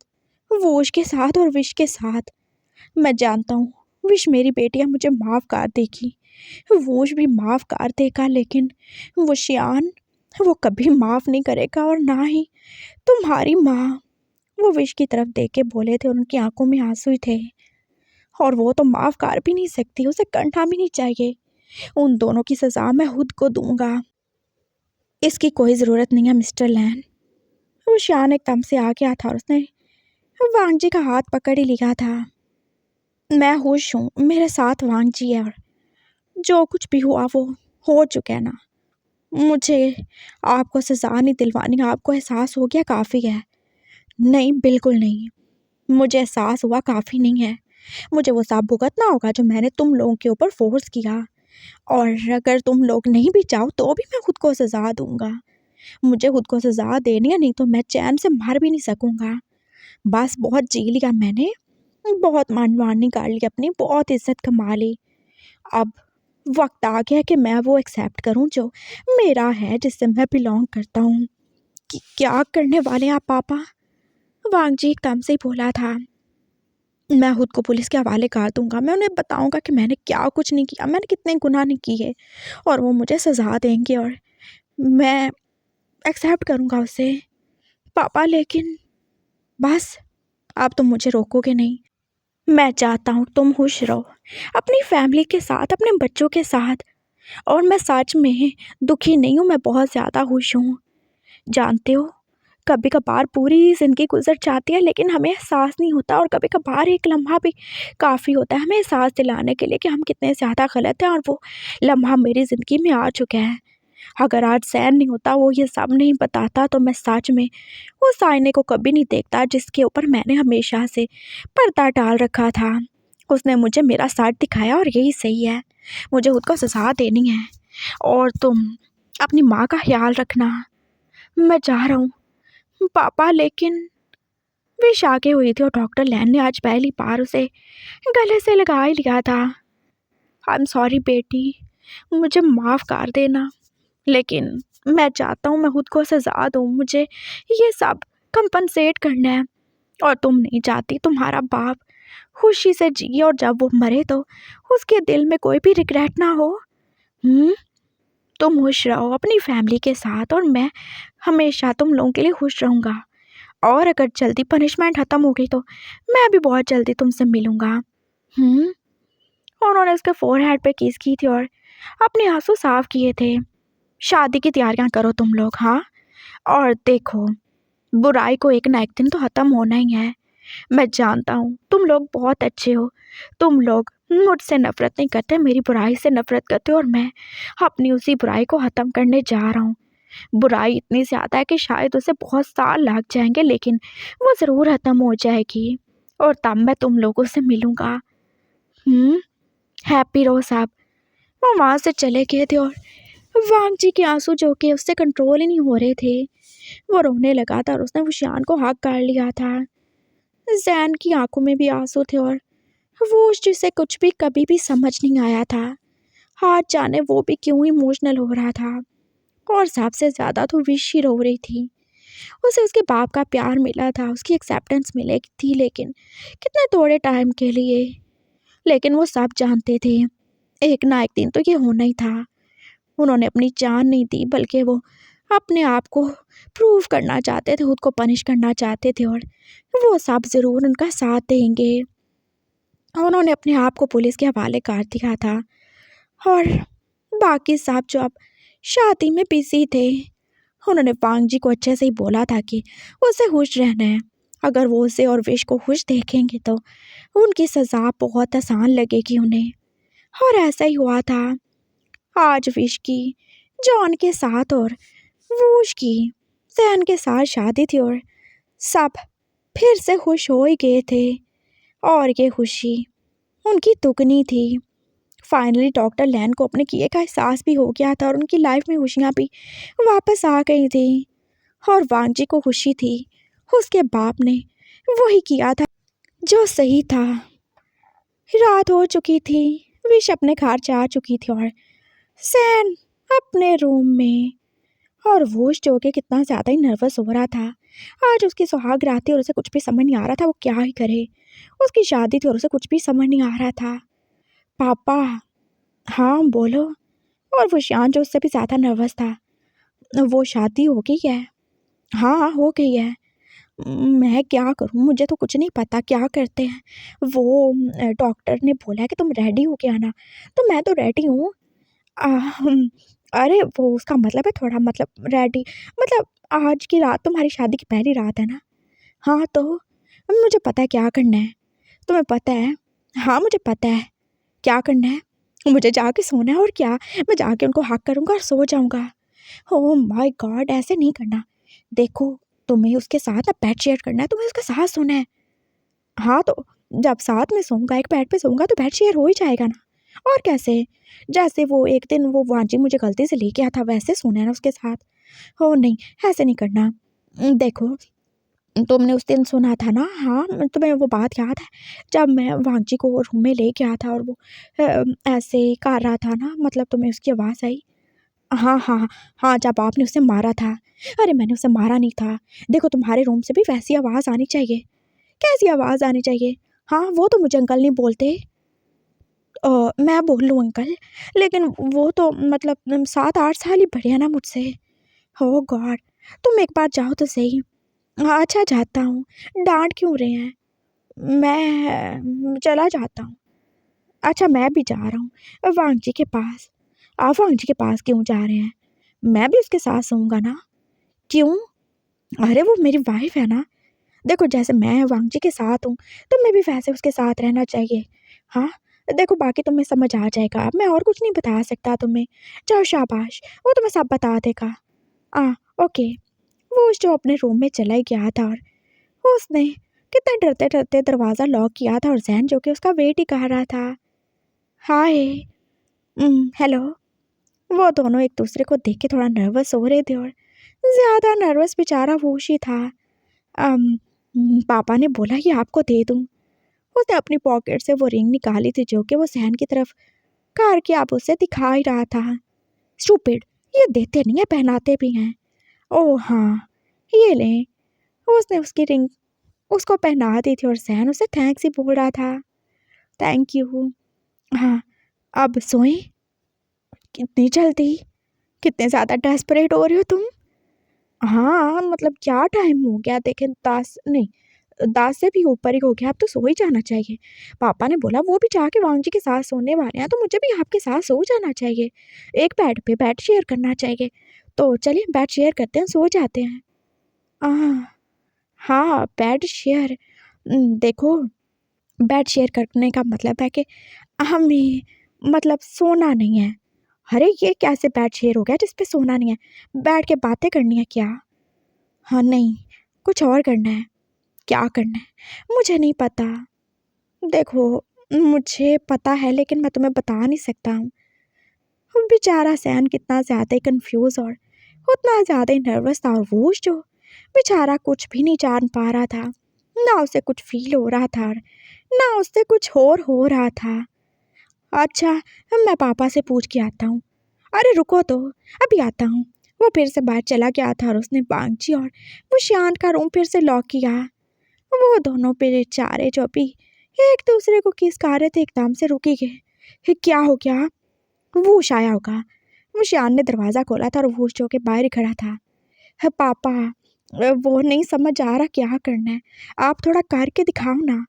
वोश के साथ और विश के साथ। मैं जानता हूँ विश मेरी बेटियाँ मुझे माफ़ कर देगी, वोश भी माफ़ कर देगा, लेकिन वो श्यान, वो कभी माफ़ नहीं करेगा। और ना ही तुम्हारी माँ। वो विश की तरफ देख के बोले थे और उनकी आंखों में आंसू थे। और वो तो माफ़ कर भी नहीं सकती, उसे करना भी नहीं चाहिए। उन दोनों की सज़ा मैं खुद को दूंगा। इसकी कोई ज़रूरत नहीं है मिस्टर लैन। वो श्यान एकदम से आ गया था और उसने वांग जी का हाथ पकड़ ही लिया था। मैं खुश हूँ, मेरे साथ वांग जी है, और जो कुछ भी हुआ वो हो चुका है ना। मुझे आपको सज़ा नहीं दिलवानी, आपको एहसास हो गया काफ़ी है। नहीं, बिल्कुल नहीं, मुझे एहसास हुआ काफ़ी नहीं है। मुझे वो सब भुगतना होगा जो मैंने तुम लोगों के ऊपर फोर्स किया, और अगर तुम लोग नहीं भी चाहो तो भी मैं खुद को सज़ा दूंगा। मुझे खुद को सज़ा देनी है, नहीं तो मैं चैन से मर भी नहीं सकूंगा। बस बहुत जी लिया मैंने, बहुत मनमानी कर ली अपनी, बहुत इज्जत कमा ली। अब वक्त आ गया कि मैं वो एक्सेप्ट करूं जो मेरा है, जिससे मैं बिलोंग करता हूँ। कि क्या करने वाले हैं आप पापा? वांग जी एकदम से ही बोला था। मैं खुद को पुलिस के हवाले कर दूंगा। मैं उन्हें बताऊंगा कि मैंने क्या कुछ नहीं किया, मैंने कितने गुनाह नहीं किए, और वो मुझे सज़ा देंगे, और मैं एक्सेप्ट करूंगा उसे पापा। लेकिन बस अब तुम मुझे रोकोगे नहीं। मैं चाहता हूँ तुम खुश रहो अपनी फैमिली के साथ, अपने बच्चों के साथ। और मैं सच में दुखी नहीं हूँ, मैं बहुत ज़्यादा खुश हूँ। जानते हो, कभी कभार पूरी ज़िंदगी गुजर जाती है लेकिन हमें एहसास नहीं होता, और कभी कभार एक लम्हा भी काफ़ी होता है हमें एहसास दिलाने के लिए कि हम कितने ज़्यादा गलत हैं, और वो लम्हा मेरी ज़िंदगी में आ चुका है। अगर आज सैन नहीं होता, वो ये सब नहीं बताता, तो मैं सच में उस आईने को कभी नहीं देखता जिसके ऊपर मैंने हमेशा से पर्दा डाल रखा था। उसने मुझे मेरा साथ दिखाया, और यही सही है। मुझे खुद को सजा देनी है, और तुम अपनी माँ का ख्याल रखना। मैं जा रहा हूँ पापा। लेकिन विश आगे हुई थी और डॉक्टर लैन ने आज पहली बार उसे गले से लगा ही लिया था। आई एम सॉरी बेटी, मुझे माफ़ कर देना, लेकिन मैं चाहता हूँ मैं खुद को सजा दूँ। मुझे ये सब कंपनसेट करना है, और तुम नहीं चाहती तुम्हारा बाप खुशी से जिए, और जब वो मरे तो उसके दिल में कोई भी रिग्रेट ना हो। तुम खुश रहो अपनी फैमिली के साथ, और मैं हमेशा तुम लोगों के लिए खुश रहूँगा। और अगर जल्दी पनिशमेंट ख़त्म हो गई तो मैं भी बहुत जल्दी तुमसे मिलूँगा। उन्होंने उसके फोरहेड पे किस की थी और अपने आंसू साफ किए थे। शादी की तैयारियां करो तुम लोग, हाँ, और देखो बुराई को एक ना एक दिन तो ख़त्म होना ही है। मैं जानता हूँ तुम लोग बहुत अच्छे हो, तुम लोग मुझसे नफ़रत नहीं करते, मेरी बुराई से नफ़रत करते हो, और मैं अपनी उसी बुराई को ख़त्म करने जा रहा हूँ। बुराई इतनी ज़्यादा है कि शायद उसे बहुत साल लग जाएंगे, लेकिन वो ज़रूर ख़त्म हो जाएगी, और तब मैं तुम लोगों से मिलूँगा। हैप्पी रहो साहब। वो वहाँ से चले गए थे, और वांग जी के आंसू जो कि उससे कंट्रोल ही नहीं हो रहे थे, वो रोने लगा था, और उसने वो शान को हक कर लिया था। जैन की आंखों में भी आंसू थे, और वो जिसे कुछ भी कभी भी समझ नहीं आया था, हाथ जाने वो भी क्यों इमोशनल हो रहा था। और सबसे ज़्यादा तो विश ही रो रही थी। उसे उसके बाप का प्यार मिला था, उसकी एक्सेप्टेंस मिली थी, लेकिन कितने थोड़े टाइम के लिए। लेकिन वो सब जानते थे एक ना एक दिन तो ये होना ही था। उन्होंने अपनी जान नहीं दी, बल्कि वो अपने आप को प्रूव करना चाहते थे, खुद को पनिश करना चाहते थे, और वो सब ज़रूर उनका साथ देंगे। उन्होंने अपने आप को पुलिस के हवाले कर दिया था, और बाकी सब जो अब शादी में बिजी थे, उन्होंने वांग जी को अच्छे से ही बोला था कि उसे खुश रहना है। अगर वो उसे और विश को खुश देखेंगे तो उनकी सज़ा बहुत आसान लगेगी उन्हें। और ऐसा ही हुआ था। आज विश की जॉन के साथ और वूश की सैन के साथ शादी थी, और सब फिर से खुश हो ही गए थे। और ये खुशी उनकी दुगनी थी। फाइनली डॉक्टर लैन को अपने किए का एहसास भी हो गया था और उनकी लाइफ में खुशियाँ भी वापस आ गई थी। और वांजी को खुशी थी उसके बाप ने वही किया था जो सही था। रात हो चुकी थी, विश अपने घर जा चुकी थी और सैन अपने रूम में। और वो जो कि कितना ज़्यादा ही नर्वस हो रहा था। आज उसकी सुहाग रात थी और उसे कुछ भी समझ नहीं आ रहा था वो क्या ही करे। उसकी शादी थी और उसे कुछ भी समझ नहीं आ रहा था। पापा, हाँ बोलो। और वो शान जो उससे भी ज़्यादा नर्वस था। वो शादी हो गई है? हाँ हो गई है। मैं क्या करूँ, मुझे तो कुछ नहीं पता क्या करते हैं। वो डॉक्टर ने बोला है कि तुम रेडी हो के आना, तो मैं तो रेडी हूँ। अरे वो उसका मतलब है थोड़ा मतलब रेडी, मतलब आज की रात तुम्हारी शादी की पहली रात है ना? हाँ तो मुझे पता है क्या करना है। तुम्हें पता है? हाँ मुझे पता है क्या करना है। मुझे जाके सोना है और क्या, मैं जाके उनको हक करूँगा और सो जाऊँगा। ओह माय गॉड, ऐसे नहीं करना। देखो तुम्हें उसके साथ ना बेड शेयर करना है, तुम्हें उसके साथ सोना है। हाँ तो जब साथ में सोऊंगा, एक बेड पे सोऊंगा तो बेड शेयर हो ही जाएगा ना। और कैसे, जैसे वो एक दिन वो वांजी मुझे गलती से लेके आया था वैसे सोना है ना उसके साथ। हो नहीं, ऐसे नहीं करना। देखो तुमने उस दिन सुना था ना, हाँ तुम्हें वो बात याद है जब मैं वांजी को रूम में लेके आया था और वो ऐसे कर रहा था ना, मतलब तुम्हें उसकी आवाज़ आई? हाँ, हाँ, हाँ, हाँ, जब आपने उसे मारा था। अरे मैंने उसे मारा नहीं था। देखो तुम्हारे रूम से भी वैसी आवाज़ आनी चाहिए। कैसी आवाज़ आनी चाहिए? हाँ, वो तो मुझे अंकल नहीं बोलते। मैं बोल लूँ अंकल, लेकिन वो तो मतलब 7-8 साल ही बड़े हैं ना मुझसे। ओह गॉड! तुम एक बार जाओ तो सही। हाँ, अच्छा जाता हूँ। डाँट क्यों रहे हैं? मैं चला जाता हूँ। अच्छा मैं भी जा रहा हूँ वांगजी के पास। आप वांगजी के पास क्यों जा रहे हैं? मैं भी उसके साथ सोऊँगा ना। क्यों? अरे वो मेरी वाइफ़ है ना। देखो जैसे मैं वांगजी के साथ हूँ, तुम्हें भी वैसे उसके साथ रहना चाहिए। हाँ, देखो बाकी तुम्हें समझ आ जाएगा, मैं और कुछ नहीं बता सकता तुम्हें। जाओ शाबाश, वो तुम्हें सब बता देगा। ओके। वो जो अपने रूम में चला ही गया था और उसने कितना डरते-डरते दरवाज़ा लॉक किया था और ज़ैन जो कि उसका वेट ही कर रहा था। हाय! हेलो। वो दोनों एक दूसरे को देख के थोड़ा नर्वस हो रहे थे और ज़्यादा नर्वस बेचारा वोश ही था। पापा ने बोला कि आपको दे दूँ। उसने अपनी पॉकेट से वो रिंग निकाली थी जो कि वो सहन की तरफ करके आप उसे दिखा ही रहा था। स्टूपिड, ये देते नहीं है पहनाते भी हैं। ओह हाँ, ये लें। उसने उसकी रिंग उसको पहना दी थी और सहन उसे थैंक्स ही बोल रहा था। Thank you. हाँ, अब सोएं? कितनी जल्दी? कितने ज़्यादा डेस्परेट हो रहे हो तुम? हाँ, मतलब क्या टाइम हो गया, देखें 10 नहीं 10 से भी ऊपर ही हो गया, अब तो सो ही जाना चाहिए। पापा ने बोला वो भी जाके वांगजी के साथ सोने वाले हैं, तो मुझे भी आपके साथ सो जाना चाहिए। एक बेड पे बेड शेयर करना चाहिए। तो चलिए बेड शेयर करते हैं, सो जाते हैं। आह, हाँ, बेड शेयर। देखो बेड शेयर करने का मतलब है कि हमें मतलब सोना नहीं है। अरे ये कैसे बेड शेयर हो गया जिस पे सोना नहीं है? बैठ के बातें करनी है क्या? हाँ, नहीं, कुछ और करना है। क्या करना है? मुझे नहीं पता। देखो, मुझे पता है लेकिन मैं तुम्हें बता नहीं सकता हूँ। बेचारा सैन कितना ज़्यादा ही कन्फ्यूज़ और उतना ज़्यादा ही नर्वस था और वो जो बेचारा कुछ भी नहीं जान पा रहा था। ना उसे कुछ फ़ील हो रहा था और ना उससे कुछ और हो रहा था। अच्छा, मैं पापा से पूछ के आता हूँ। अरे रुको तो, अभी आता हूँ। वो फिर से बाहर चला गया था और उसने बांची और वो शांत का रूम फिर से लॉक किया। वो दोनों बेचारे जो अभी एक दूसरे को किस कर रहे थे एकदम से रुक ही गए। क्या हो गया? वूश आया होगा। मुशियान ने दरवाज़ा खोला था और वूश जो के बाहर ही खड़ा था। पापा, वो नहीं समझ आ रहा क्या करना है, आप थोड़ा करके दिखाओ ना।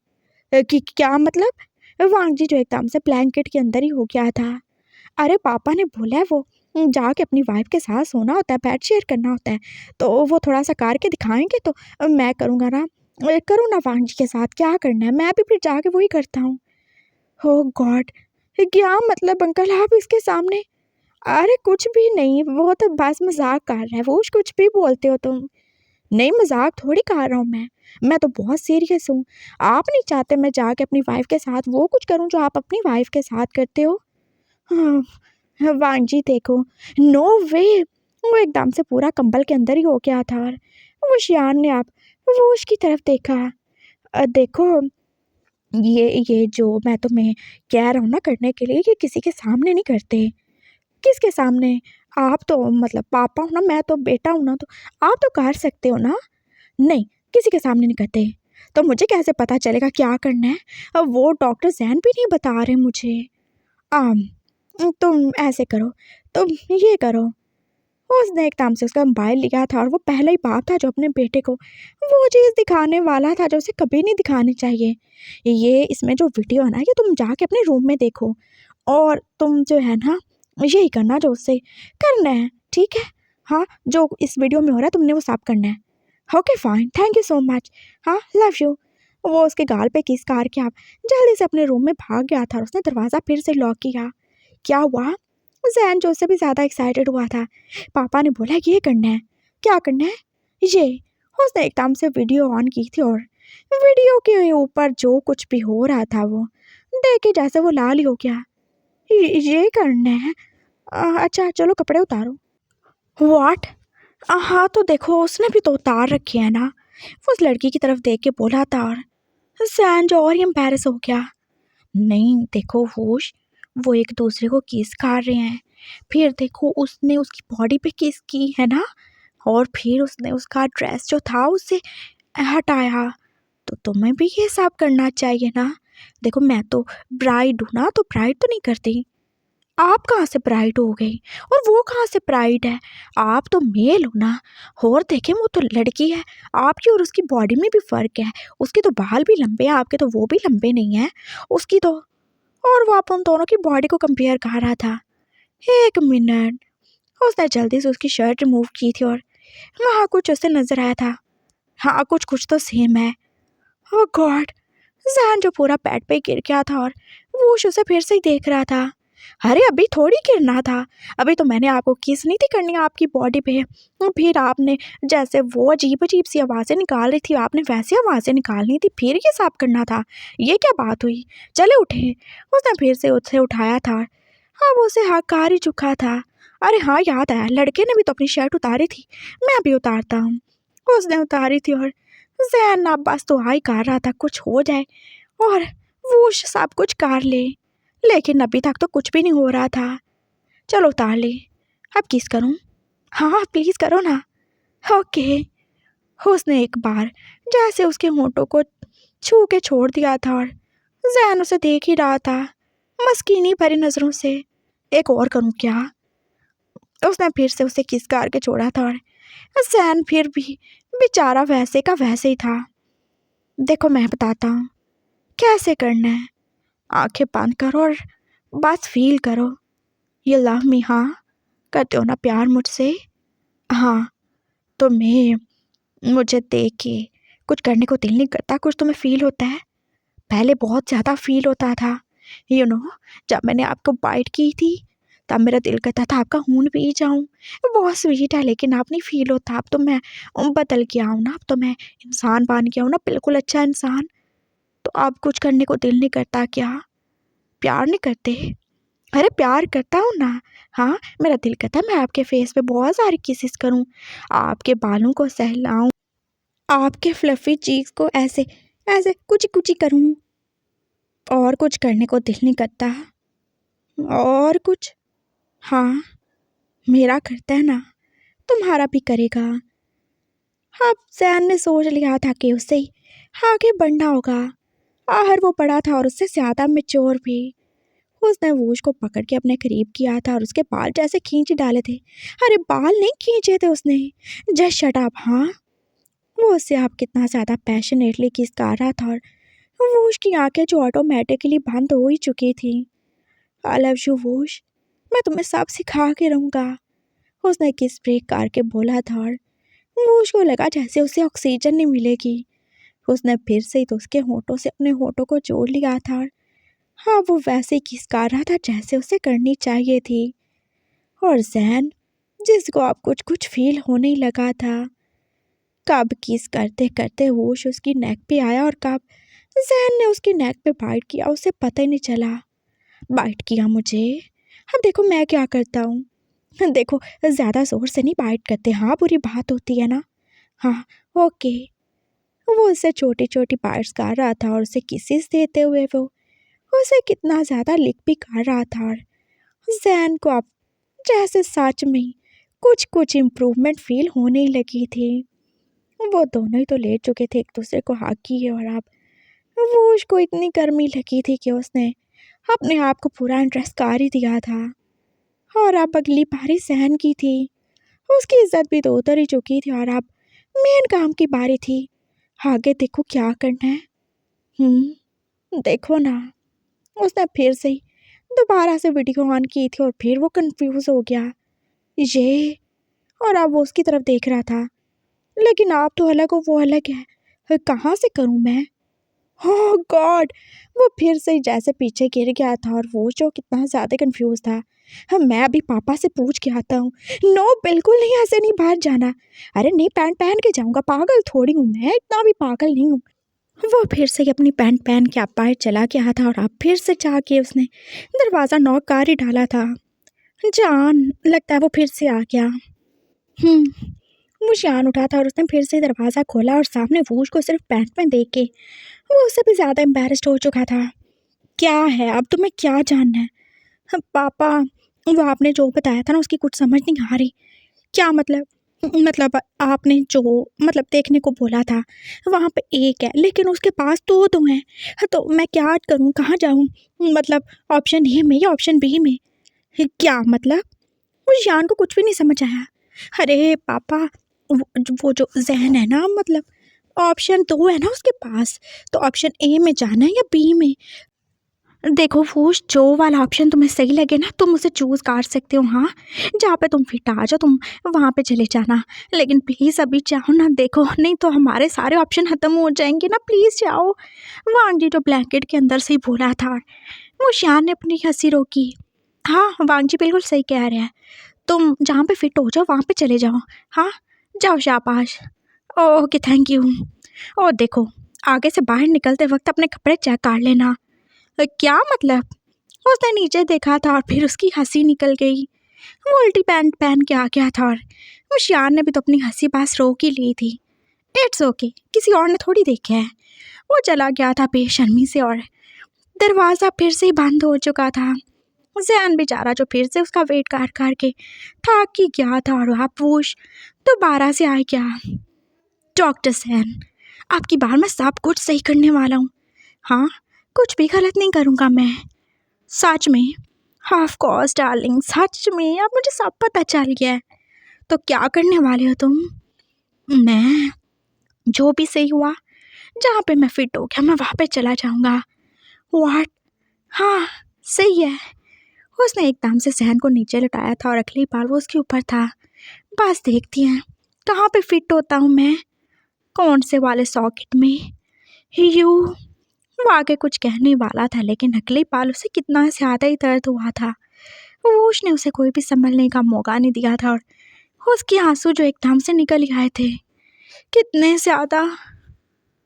कि क्या मतलब? वांगजी जो एकदम से ब्लैंकेट के अंदर ही हो गया था। अरे पापा ने बोला है वो जाके अपनी वाइफ के साथ सोना होता है, बेड शेयर करना होता है। तो वो थोड़ा सा करके दिखाएंगे तो मैं करूँगा ना। करूँ ना वांगजी के साथ, क्या करना है, मैं भी फिर जाके वही करता हूँ। हो गॉड, क्या मतलब अंकल आप इसके सामने? अरे कुछ भी नहीं, वो तो बस मजाक कर रहा है, वो कुछ भी बोलते हो तुम। नहीं, मजाक थोड़ी कर रहा हूँ मैं तो बहुत सीरियस हूँ। आप नहीं चाहते मैं जाके अपनी वाइफ के साथ वो कुछ करूँ जो आप अपनी वाइफ के साथ करते हो? हाँ, वांजी देखो, नो वे। वो एकदम से पूरा कंबल के अंदर ही हो गया था और वो शियान ने आप वो उसकी तरफ देखा। देखो, ये जो मैं तुम्हें कह रहा हूँ ना करने के लिए, ये किसी के सामने नहीं करते। किसके सामने? आप तो मतलब पापा हो ना, मैं तो बेटा हूँ ना, तो आप तो कर सकते हो ना। नहीं, किसी के सामने नहीं करते। तो मुझे कैसे पता चलेगा क्या करना है? अब वो डॉक्टर जैन भी नहीं बता रहे मुझे। आम तुम ऐसे करो, तुम ये करो। उसने एकदम से उसका मोबाइल लिया था और वो पहला ही बाप था जो अपने बेटे को वो चीज़ दिखाने वाला था जो उसे कभी नहीं दिखानी चाहिए। ये इसमें जो वीडियो है ना, ये तुम जाके अपने रूम में देखो और तुम जो है ना, यही करना जो उससे करना है, ठीक है? हाँ, जो इस वीडियो में हो रहा है तुमने वो सब करना है। Okay fine, thank you so much. हाँ, लव यू। वो उसके गाल पे किस कार के आप जल्दी से अपने रूम में भाग गया था और उसने दरवाज़ा फिर से लॉक किया। क्या हुआ? जैन जो उससे भी ज़्यादा एक्साइटेड हुआ था। पापा ने बोला ये करना है। क्या करना है? ये। उसने एकदम से वीडियो ऑन की थी और वीडियो के ऊपर जो कुछ भी हो रहा था वो देख के जैसे वो लाल ही हो गया। ये करना है? अच्छा चलो कपड़े उतारो। व्हाट? हाँ तो देखो, उसने भी तो उतार रखे हैं ना। वो उस लड़की की तरफ देख के बोला था और जैन जो और ही एम्बैरस हो गया। नहीं देखो होश, वो एक दूसरे को किस कर रहे हैं। फिर देखो उसने उसकी बॉडी पे किस की है ना, और फिर उसने उसका ड्रेस जो था उससे हटाया। तो तुम्हें भी ये सब करना चाहिए ना। देखो मैं तो ब्राइड हूँ ना, तो ब्राइड तो नहीं करती। आप कहाँ से ब्राइड हो गई और वो कहाँ से ब्राइड है? आप तो मेल हो ना। और देखें वो तो लड़की है। आपकी और उसकी बॉडी में भी फ़र्क है। उसके तो बाल भी लंबे हैं, आपके तो वो भी लंबे नहीं हैं। उसकी तो, और वो आप उन दोनों की बॉडी को कंपेयर कर रहा था। एक मिनट। उसने जल्दी से उसकी शर्ट रिमूव की थी और वहाँ कुछ उसे नजर आया था। हाँ, कुछ कुछ तो सेम है। ओह गॉड। जैन जो पूरा बेड पे गिर गया था और वो उसे फिर से ही देख रहा था। अरे अभी थोड़ी गिरना था, अभी तो मैंने आपको किस नहीं थी करनी आपकी बॉडी पे। फिर आपने जैसे वो अजीब अजीब सी आवाज़ें निकाल रही थी, आपने वैसी आवाज़ें निकालनी थी, फिर ये सब करना था। ये क्या बात हुई? चले उठे। उसने फिर से उसे उठाया था। हाँ, वो उसे हकार ही चुका था। अरे हाँ, याद आया, लड़के ने भी तो अपनी शर्ट उतारी थी, मैं भी उतारता हूँ। उसने उतारी थी और जैन अब बस तो हाई कर रहा था कुछ हो जाए और वो सब कुछ कर ले, लेकिन अभी तक तो कुछ भी नहीं हो रहा था। चलो उतार ले। अब किस करूं? हाँ प्लीज़ करो ना। ओके। उसने एक बार जैसे उसके होंठों को छू के छोड़ दिया था और जैन उसे देख ही रहा था मस्कीनी भरी नज़रों से। एक और करूं क्या? उसने फिर से उसे किस करके छोड़ा था और जैन फिर भी बेचारा वैसे का वैसे ही था। देखो मैं बताता हूँ कैसे करना है। आंखें बंद करो और बस फील करो। ये लव मी, हाँ? करते हो ना प्यार मुझसे? हाँ। तो मैं, मुझे देख के कुछ करने को दिल नहीं करता, कुछ तुम्हें फील होता है? पहले बहुत ज़्यादा फील होता था। जब मैंने आपको बाइट की थी तब मेरा दिल करता था आपका खून पी जाऊं। बहुत स्वीट है, लेकिन आप नहीं फील होता। अब तो मैं बदल गया हूँ ना, अब तो मैं इंसान बन गया हूँ ना, बिल्कुल अच्छा इंसान। तो अब कुछ करने को दिल नहीं करता क्या? प्यार नहीं करते? अरे प्यार करता हूँ ना। हाँ, मेरा दिल करता है मैं आपके फेस पे बहुत सारी किसेस करूँ, आपके बालों को सहलाऊँ, आपके फ्लफ़ी चीक्स को ऐसे ऐसे कुची कुची करूँ। और कुछ करने को दिल नहीं करता? और कुछ? हाँ, मेरा करता है ना, तुम्हारा भी करेगा। अब जैन ने सोच लिया था कि उससे ही आगे बढ़ना होगा। आखिर वो बड़ा था और उससे ज़्यादा मैच्योर भी। उसने वूश को पकड़ के अपने करीब किया था और उसके बाल जैसे खींच डाले थे। अरे बाल नहीं खींचे थे उसने, जस्ट शट अप। हाँ, वो उससे आप कितना ज़्यादा पैशनेटली किस कर रहा था और वूश की आंखें जो ऑटोमेटिकली बंद हो ही चुकी थी। आई लव यू वूश, मैं तुम्हें सब सिखा के रहूँगा। उसने किस ब्रेक करके बोला था और वूश को लगा जैसे उसे ऑक्सीजन नहीं मिलेगी। उसने फिर से ही तो उसके होठों से अपने होठों को जोड़ लिया था और हाँ, वो वैसे ही किस कर रहा था जैसे उसे करनी चाहिए थी। और जैन, जिसको अब कुछ कुछ फील होने ही लगा था, कब किस करते करते होश उसकी नेक पे आया और कब जहन ने उसकी नेक पे बाइट किया उसे पता ही नहीं चला। बाइट किया मुझे। अब देखो मैं क्या करता हूँ। देखो ज़्यादा ज़ोर से नहीं बाइट करते, हाँ बुरी बात होती है ना। हाँ ओके। वो उससे छोटी छोटी बाइट्स कर रहा था और उसे किसेस देते हुए वो उसे कितना ज़्यादा लिक भी कर रहा था। और जैन को अब जैसे सच में कुछ कुछ इम्प्रूवमेंट फील होने लगी थी। वो दोनों ही तो लेट चुके थे, एक दूसरे को हक किए और अब वो उसको इतनी गर्मी लगी थी कि उसने अपने आप को पूरा इंटरेस्ट कर ही दिया था। और अब अगली बारी सहन की थी। उसकी इज्जत भी तो उतर ही चुकी थी और अब मेन काम की बारी थी। आगे देखो क्या करना है। देखो ना, उसने फिर से दोबारा से वीडियो ऑन की थी और फिर वो कंफ्यूज हो गया ये। और अब वो उसकी तरफ देख रहा था, लेकिन आप तो अलग हो वो अलग है, कहाँ से करूँ मैं। ओह गॉड। वो फिर से जैसे पीछे गिर गया था और वो जो कितना ज़्यादा कंफ्यूज था। मैं अभी पापा से पूछ के आता हूँ। नो बिल्कुल नहीं, ऐसे नहीं बाहर जाना। अरे नहीं, पैंट पहन के जाऊँगा, पागल थोड़ी हूँ मैं, इतना भी पागल नहीं हूँ। वो फिर से अपनी पैंट पहन के आप बाहर चला गया था और अब फिर से जाके उसने दरवाज़ा नॉक कर ही डाला था। जान, लगता है वो फिर से आ गया। वो शान उठा था और उसने फिर से दरवाज़ा खोला और सामने वूश को सिर्फ पैंट में देख के वो उससे भी ज़्यादा एम्बेरस्ड हो चुका था। क्या है अब तुम्हें क्या जानना है। पापा, वो आपने जो बताया था ना उसकी कुछ समझ नहीं आ रही। क्या मतलब आपने जो देखने को बोला था वहाँ पे एक है लेकिन उसके पास दो हैं। तो मैं क्या करूँ, कहाँ जाऊँ, मतलब ऑप्शन ए में या ऑप्शन बी में। क्या मतलब। उस जान को कुछ भी नहीं समझ आया। अरे पापा, वो जो जहन है ना, मतलब ऑप्शन दो है ना उसके पास, तो ऑप्शन ए में जाना है या बी में। देखो फूश, जो वाला ऑप्शन तुम्हें सही लगे ना तुम उसे चूज़ कर सकते हो। हाँ, जहाँ पे तुम फिट आ जाओ तुम वहाँ पे चले जाना, लेकिन प्लीज़ अभी जाओ ना। देखो नहीं तो हमारे सारे ऑप्शन ख़त्म हो जाएंगे ना, प्लीज़ जाओ। वांग जी जो ब्लैंकेट के अंदर से ही बोला था। वो शान ने अपनी हंसी रोकी। हाँ वांग जी बिल्कुल सही कह रहे हैं, तुम जहाँ पे फिट हो जाओ वहाँ पे चले जाओ। हाँ जाओ, शाबाश। Okay thank you. और देखो आगे से बाहर निकलते वक्त अपने कपड़े चेक कर लेना। क्या मतलब। उसने नीचे देखा था और फिर उसकी हंसी निकल गई। वो उल्टी पैंट पहन के आ गया था और मुशियान ने भी तो अपनी हंसी पास रोक ही ली थी। इट्स ओके, किसी और ने थोड़ी देखा है। वो चला गया था बेशर्मी से और दरवाज़ा फिर से ही बंद हो चुका था। जैन बेचारा जो फिर से उसका वेट कर के थक ही गया था और आप वूश दोबारा से आ गया। डॉक्टर सैन, आपकी बार मैं सब कुछ सही करने वाला हूँ। हाँ, कुछ भी गलत नहीं करूँगा मैं, सच में। ऑफ कोर्स डार्लिंग, सच में अब मुझे सब पता चल गया है। तो क्या करने वाले हो तुम। मैं जो भी सही हुआ, जहाँ पे मैं फिट हो गया मैं वहाँ पे चला जाऊँगा। व्हाट। हाँ सही है। उसने एकदम से सहन को नीचे लटाया था और अगली बार वो उसके ऊपर था। बस देखती हैं कहाँ पे फिट होता हूँ मैं, कौन से वाले सॉकेट में। यू। वो आगे कुछ कहने वाला था लेकिन अगली बार उसे कितना ज़्यादा ही दर्द हुआ था। वो उसने उसे कोई भी संभलने का मौका नहीं दिया था और उसके आंसू जो एकदम से निकल आए थे, कितने ज़्यादा।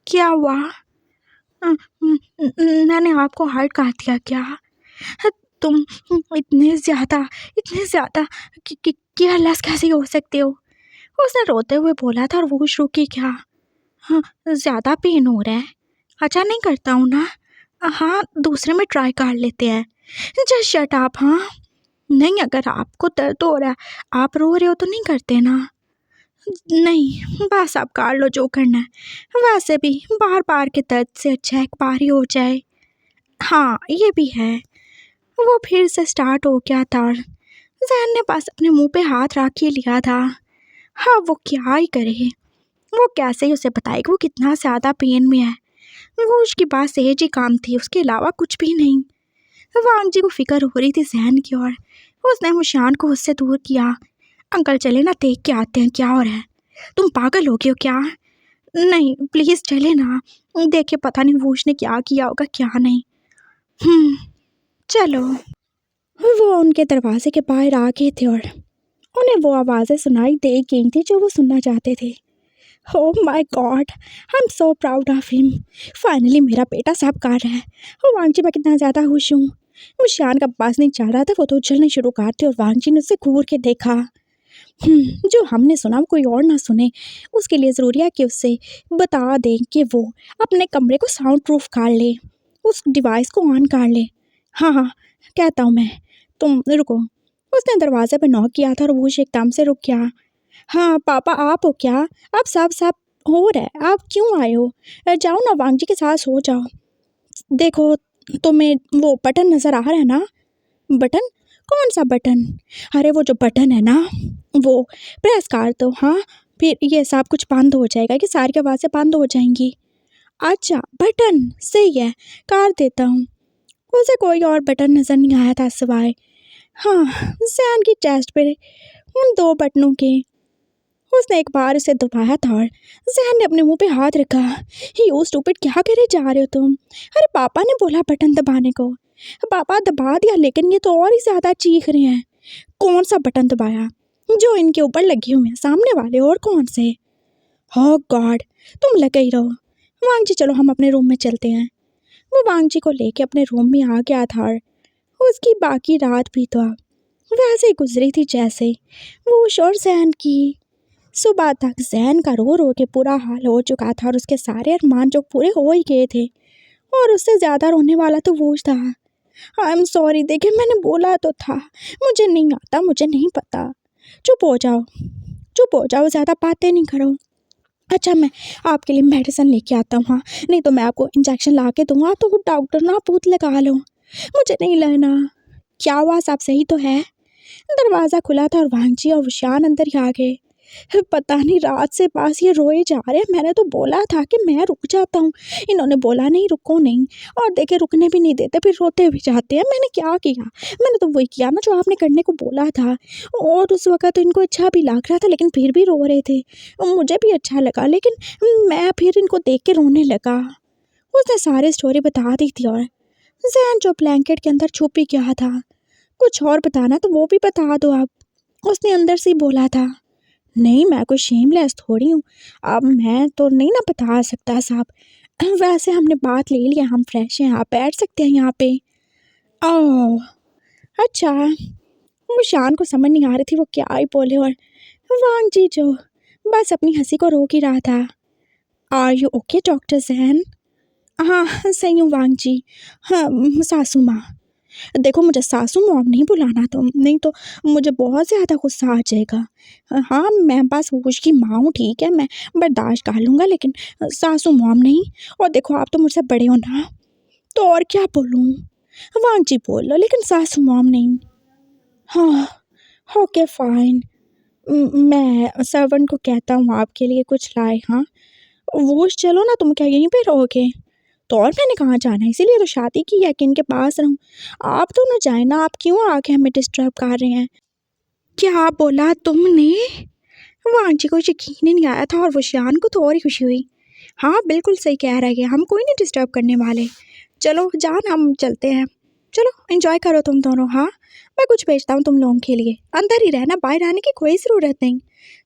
क्या हुआ। मैंने आपको हर्ट कर दिया क्या। तुम इतने ज़्यादा केयरलेस कैसे हो सकते हो। उसने रोते हुए बोला था और वो रुकी क्या। हाँ, ज़्यादा पेन हो रहा है। अच्छा नहीं करता हूँ ना। हाँ दूसरे में ट्राई कर लेते हैं। Just shut up. हाँ नहीं, अगर आपको दर्द हो रहा है, आप रो रहे हो तो नहीं करते ना। नहीं बस आप कर लो जो करना है, वैसे भी बार बार के दर्द से अच्छा एक बार ही हो जाए। हाँ ये भी है। वो फिर से स्टार्ट हो गया था और जैन ने बस अपने मुंह पे हाथ रख ही लिया था। हाँ वो क्या ही करे, वो कैसे ही उसे बताएगी वो कितना ज़्यादा पेन में है। वो उसकी बात सहज ही काम थी, उसके अलावा कुछ भी नहीं। वांग जी को फिक्र हो रही थी जहन की और उसने मुशान को उससे दूर किया। अंकल चले ना, देख के आते हैं क्या हो रहा है। तुम पागल हो गए हो क्या। नहीं प्लीज़ चले ना, देखे पता नहीं वो उसने क्या किया होगा क्या नहीं। चलो। वो उनके दरवाजे के बाहर आ गए थे और उन्हें वो आवाज़ें सुनाई दे गई थी जो वो सुनना चाहते थे। Oh my God, I'm so proud of him. Finally मेरा बेटा सब कर रहा है। वांगजी मैं कितना ज़्यादा खुश हूँ। वो शान का पास नहीं चल रहा था, वो तो उछलने शुरू करते और वांगजी ने उससे घूर के देखा। जो हमने सुना वो कोई और ना सुने, उसके लिए ज़रूरी है कि उससे बता दें कि वो अपने कमरे को साउंड प्रूफ कर ले, उस डिवाइस को ऑन कर ले। हाँ हाँ, कहता हूँ मैं, तुम रुको। उसने दरवाजे पर नॉक किया था और वो एकदम से रुक गया। हाँ पापा, आप हो क्या? आप सब सब हो रहा है, आप क्यों आए हो? जाओ ना, वांगजी के साथ सो जाओ। देखो, तुम्हें वो बटन नज़र आ रहा है ना? बटन? कौन सा बटन? अरे वो जो बटन है ना, वो प्रेस कर दो। हाँ, फिर ये सब कुछ बंद हो जाएगा, कि सारी आवाज़ें बंद हो जाएंगी। अच्छा, बटन सही है, कर देता हूँ। उसे कोई और बटन नज़र नहीं आया था सिवाय, हाँ, जैन की चेस्ट पे उन दो बटनों के। उसने एक बार उसे दबाया था और जैन ने अपने मुंह पे हाथ रखा। यू स्टूपिड, क्या करे जा रहे हो तुम? अरे पापा ने बोला बटन दबाने को। पापा दबा दिया, लेकिन ये तो और ही ज़्यादा चीख रहे हैं। कौन सा बटन दबाया? जो इनके ऊपर लगे हुए हैं सामने वाले, और कौन से? हो गॉड, तुम लगे ही रहो। वांगजी चलो हम अपने रूम में चलते हैं। वो वांगजी को लेके अपने रूम में आ गया था और उसकी बाकी रात भी तो वैसे ही गुजरी थी जैसे वो और जैन की। सुबह तक जैन का रो रो के पूरा हाल हो चुका था और उसके सारे अरमान जो पूरे हो ही गए थे, और उससे ज़्यादा रोने वाला तो वो था। आई एम सॉरी, देखिए मैंने बोला तो था, मुझे नहीं आता, मुझे नहीं पता। चुप हो जाओ, चुप हो जाओ, ज़्यादा बातें नहीं करो। अच्छा, मैं आपके लिए मेडिसिन लेके आता हूँ। हाँ, नहीं तो मैं आपको इंजेक्शन ला के दूँगा। आप तो डॉक्टर ना, आप भूत लगा लो। मुझे नहीं लेना। क्या हुआ, सब सही तो है? दरवाज़ा खुला था और वांगजी और विशान अंदर ही आ गए। पता नहीं रात से पास ये रोए जा रहे हैं। मैंने तो बोला था कि मैं रुक जाता हूँ, इन्होंने बोला नहीं रुको नहीं, और देखे रुकने भी नहीं देते, फिर रोते भी जाते हैं। मैंने क्या किया? मैंने तो वही किया ना जो आपने करने को बोला था। और उस वक्त तो इनको अच्छा भी लग रहा था, लेकिन फिर भी रो रहे थे। मुझे भी अच्छा लगा, लेकिन मैं फिर इनको देख के रोने लगा। उसने सारी स्टोरी बता दी थी और जैन जो ब्लैंकेट के अंदर छुप ही गया था। कुछ और बताना तो वो भी बता दो आप, उसने अंदर से ही बोला था। नहीं, मैं कोई शेमलेस थोड़ी हूँ, अब मैं तो नहीं ना बता सकता साहब। वैसे हमने बात ले लिया, हम फ्रेश हैं, आप बैठ सकते हैं यहाँ पे। ओह अच्छा। वो शान को समझ नहीं आ रही थी वो क्या ही बोले, और वांगजी जो बस अपनी हंसी को रोक ही रहा था। Are you okay doctor Jain? हाँ सही हूँ वांगजी। हाँ सासू माँ, देखो मुझे सासू मॉम नहीं बुलाना तुम, नहीं तो मुझे बहुत ज़्यादा गुस्सा आ जाएगा। हाँ, मैं बस वूश की माँ हूँ, ठीक है, मैं बर्दाश्त कर लूँगा, लेकिन सासू मॉम नहीं। और देखो आप तो मुझसे बड़े हो ना, तो और क्या बोलूँ? वांगजी बोल लो, लेकिन सासू मॉम नहीं। हाँ ओके फाइन, मैं सर्वेंट को कहता हूँ आपके लिए कुछ लाए। हाँ वूश, चलो ना, तुम क्या यहीं पे रहोगे? तो और मैंने कहाँ जाना है, इसीलिए तो शादी की है कि इनके पास रहूँ। आप तो ना जाए ना, आप क्यों आके हमें डिस्टर्ब कर रहे हैं? क्या बोला तुमने? वांची को यकीन ही नहीं आया था और वशियान को तो और ही खुशी हुई। हाँ बिल्कुल सही कह रहा है, हम कोई नहीं डिस्टर्ब करने वाले। चलो जान, हम चलते हैं। चलो एंजॉय करो तुम दोनों। हाँ, मैं कुछ भेजता हूँ तुम लोगों के लिए, अंदर ही रहना, बाहर आने की कोई ज़रूरत नहीं,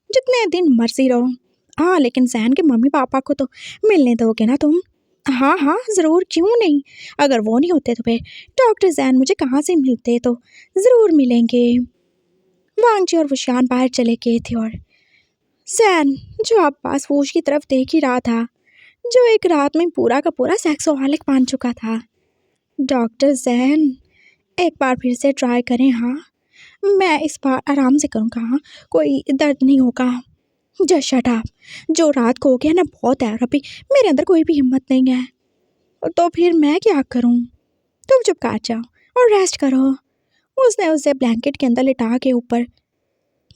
जितने दिन मर्जी रहो। हाँ लेकिन जैन के मम्मी पापा को तो मिलने दोगे ना तुम? हाँ हाँ ज़रूर, क्यों नहीं। अगर वो नहीं होते तो फिर डॉक्टर जैन मुझे कहाँ से मिलते, तो ज़रूर मिलेंगे। वांगजी और वशियान बाहर चले गए थे और जैन जो अब पास वूश की तरफ देख ही रहा था, जो एक रात में पूरा का पूरा सेक्सोहॉलिक बन चुका था। डॉक्टर जैन, एक बार फिर से ट्राई करें। हाँ, मैं इस बार आराम से करूँगा। हाँ, कोई दर्द नहीं होगा। जस्ट शट अप, जो रात को हो गया ना बहुत है, अभी मेरे अंदर कोई भी हिम्मत नहीं है। तो फिर मैं क्या करूं? तुम चुप कर जाओ और रेस्ट करो। उसने उसे ब्लैंकेट के अंदर लिटा के ऊपर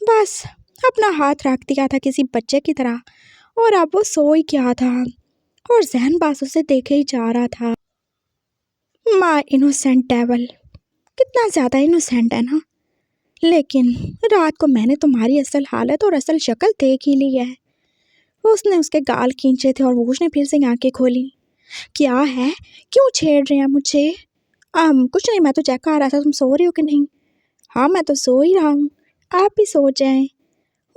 बस अपना हाथ रख दिया था किसी बच्चे की तरह, और अब वो सो ही गया था और जहन बस उसे देखे ही जा रहा था। माय इनोसेंट डेवल, कितना ज़्यादा इनोसेंट है ना, लेकिन रात को मैंने तुम्हारी असल हालत और असल शक्ल देख ही ली है। उसने उसके गाल खींचे थे और वो उसने फिर से आंखें खोली। क्या है, क्यों छेड़ रहे हैं मुझे? कुछ नहीं, मैं तो चेक कर रहा था तुम सो रही हो कि नहीं। हाँ मैं तो सो ही रहा हूँ, आप भी सो जाएं।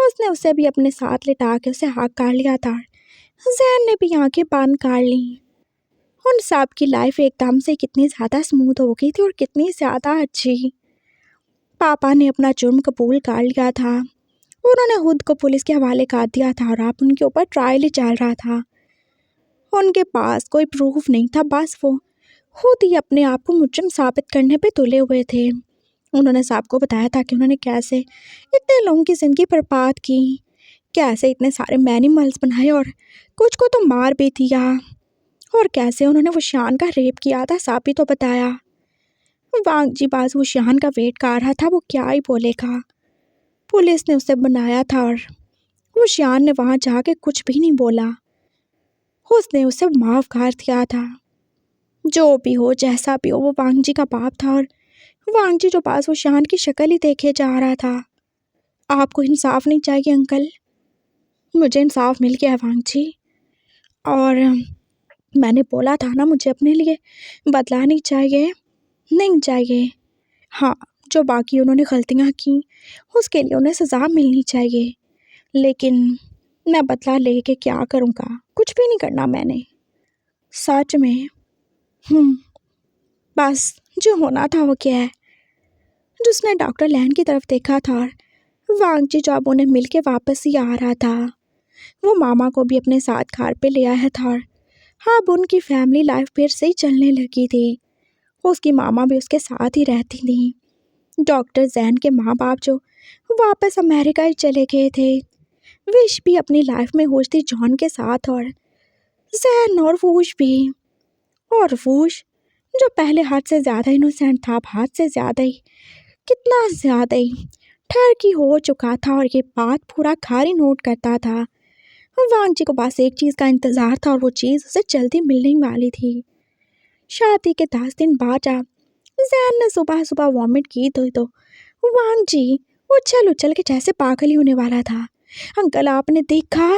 उसने उसे भी अपने साथ लिटा के उसे हाथ काट लिया था। जैन ने भी आंखें बंद कर ली। उन सब की लाइफ एकदम से कितनी ज़्यादा स्मूथ हो गई थी और कितनी ज़्यादा अच्छी। पापा ने अपना जुर्म कबूल कर लिया था। उन्होंने खुद को पुलिस के हवाले कर दिया था और अब उनके ऊपर ट्रायल ही चल रहा था। उनके पास कोई प्रूफ नहीं था, बस वो खुद ही अपने आप को मुजरिम साबित करने पे तुले हुए थे। उन्होंने सबको बताया था कि उन्होंने कैसे इतने लोगों की ज़िंदगी बर्बाद की, कैसे इतने सारे एनिमल्स बनाए और कुछ को तो मार भी दिया, और कैसे उन्होंने वुशियान का रेप किया था, सब भी तो बताया। वांग जी बाज वुशियान का वेट कर रहा था, वो क्या ही बोलेगा। पुलिस ने उसे बनाया था और वुशियान ने वहाँ जाके कुछ भी नहीं बोला। उसने उसे माफ़ कर दिया था। जो भी हो, जैसा भी हो, वो वांग जी का बाप था और वांग जी जो पास वुशियान की शक्ल ही देखे जा रहा था। आपको इंसाफ नहीं चाहिए अंकल? मुझे इंसाफ मिल गया है वांग जी, और मैंने बोला था ना, मुझे अपने लिए बदला नहीं चाहिए, नहीं चाहिए। हाँ, जो बाकी उन्होंने गलतियाँ की उसके लिए उन्हें सज़ा मिलनी चाहिए, लेकिन मैं बदला लेके क्या करूँगा? कुछ भी नहीं करना मैंने, सच में। बस जो होना था वो क्या है। जिसने डॉक्टर लैन की तरफ देखा था और वांग जी जब उन्हें मिल के वापस ही आ रहा था, वो मामा को भी अपने साथ घर पे ले आया था और अब उनकी फैमिली लाइफ फिर से ही चलने लगी थी। उसकी मामा भी उसके साथ ही रहती थी। डॉक्टर जैन के माँ बाप जो वापस अमेरिका ही चले गए थे, विश भी अपनी लाइफ में खुश थी जॉन के साथ, और जैन और वूश भी। और वूश जो पहले हाथ से ज़्यादा इनोसेंट था, अब हाथ से ज़्यादा ही, कितना ज़्यादा ही ठरकी हो चुका था, और ये बात पूरा घर ही नोट करता था। वांग जी को बस एक चीज़ का इंतज़ार था और वो चीज़ उसे जल्दी मिलने वाली थी। शादी के 10 दिन बाद जब जैन ने सुबह सुबह वॉमिट की तो वांग जी उछल उछल के जैसे पागल ही होने वाला था। अंकल आपने देखा?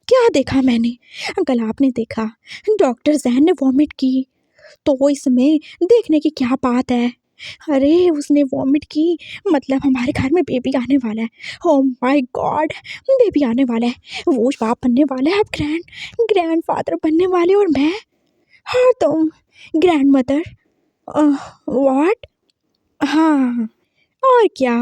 क्या देखा मैंने? अंकल आपने देखा डॉक्टर जैन ने वॉमिट की, तो इसमें देखने की क्या बात है? अरे उसने वॉमिट की, मतलब हमारे घर में बेबी आने वाला है। ओह माय गॉड, बेबी आने वाला है, वो बाप बनने वाला है, अब ग्रैंड फादर बनने वाले, और मैं, हाँ तुम ग्रैंड मदर। व्हाट? हाँ, और क्या।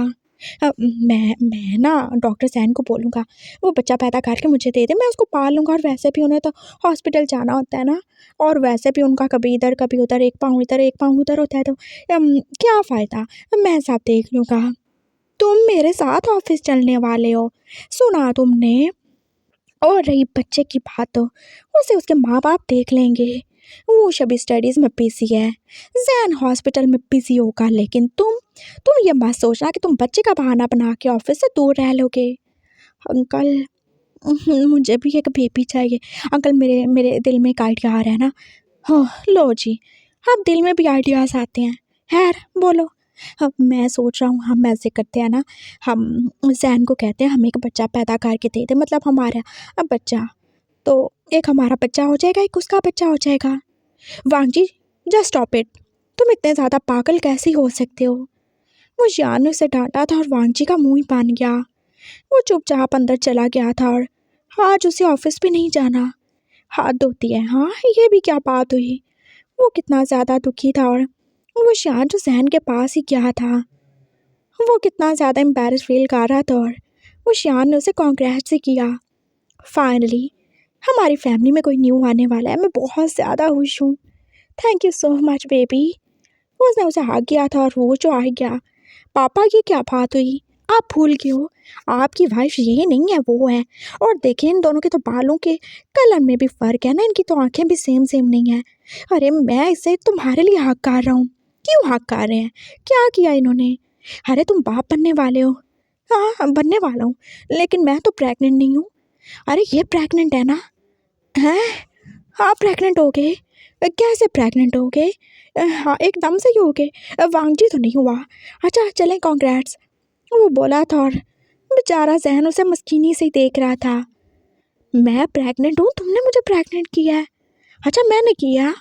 मैं ना डॉक्टर सैन को बोलूँगा वो बच्चा पैदा करके मुझे दे दे, मैं उसको पाल लूँगा, और वैसे भी उन्हें तो हॉस्पिटल जाना होता है ना, और वैसे भी उनका कभी इधर कभी उधर, एक पाँव इधर एक पाँव उधर होता है, तो क्या फ़ायदा, मैं सब देख लूँगा। तुम मेरे साथ ऑफिस चलने वाले हो, सुना तुमने? और रही बच्चे की बात, तो उसे उसके माँ बाप देख लेंगे। वो सभी स्टडीज़ में बिजी है, जैन हॉस्पिटल में बिजी होगा, लेकिन तुम ये मत सोचना कि तुम बच्चे का बहाना बना के ऑफिस से दूर रह लोगे। अंकल, मुझे भी एक बेबी चाहिए। अंकल मेरे मेरे दिल में एक आइडिया आ रहा है ना। हाँ लो जी, अब दिल में भी आइडियाज़ आते हैं। खैर बोलो। अब मैं सोच रहा हूँ हम ऐसे करते हैं ना, हम जैन को कहते हैं हम एक बच्चा पैदा करके दे दे, मतलब हमारा अब बच्चा, तो एक हमारा बच्चा हो जाएगा, एक उसका बच्चा हो जाएगा। वांग जी जस्ट स्टॉप इट, तुम इतने ज़्यादा पागल कैसे हो सकते हो? वो यान ने उसे डांटा था और वांग जी का मुंह ही बन गया। वो चुपचाप अंदर चला गया था और आज उसे ऑफिस भी नहीं जाना। हाथ धोती है, हाँ ये भी क्या बात हुई। वो कितना ज़्यादा दुखी था, और वो शान जो जहन के पास ही गया था, वो कितना ज़्यादा एम्बैरस फील कर रहा था, और वो शान ने उसे कॉन्ग्रेट्स ही किया। फाइनली हमारी फैमिली में कोई न्यू आने वाला है, मैं बहुत ज़्यादा खुश हूँ। Thank you so much baby. उसने उसे हाथ किया था और वो जो आ गया। पापा ये क्या बात हुई, आप भूल गए हो आपकी वाइफ ये नहीं है वो है, और देखें इन दोनों के तो बालों के कलर में भी फ़र्क है ना, इनकी तो आंखें भी सेम सेम नहीं है। अरे मैं इसे तुम्हारे लिए हक कर रहा हूँ। क्यों हक कर रहे हैं, क्या किया इन्होंने? अरे तुम बाप बनने वाले हो। हाँ बनने वाला हूँ, लेकिन मैं तो प्रेग्नेंट नहीं हूँ। अरे ये प्रेग्नेंट है ना? हैं? हाँ प्रेग्नेंट हो गए? कैसे प्रेग्नेंट हो गए? हाँ एकदम से ही हो गए, वांगजी तो नहीं हुआ। अच्छा चलें कॉन्ग्रेट्स, वो बोला था, और बेचारा जहन उसे मस्कीनी से ही देख रहा था। मैं प्रेग्नेंट हूँ, तुमने मुझे प्रेग्नेंट किया है? अच्छा मैंने किया?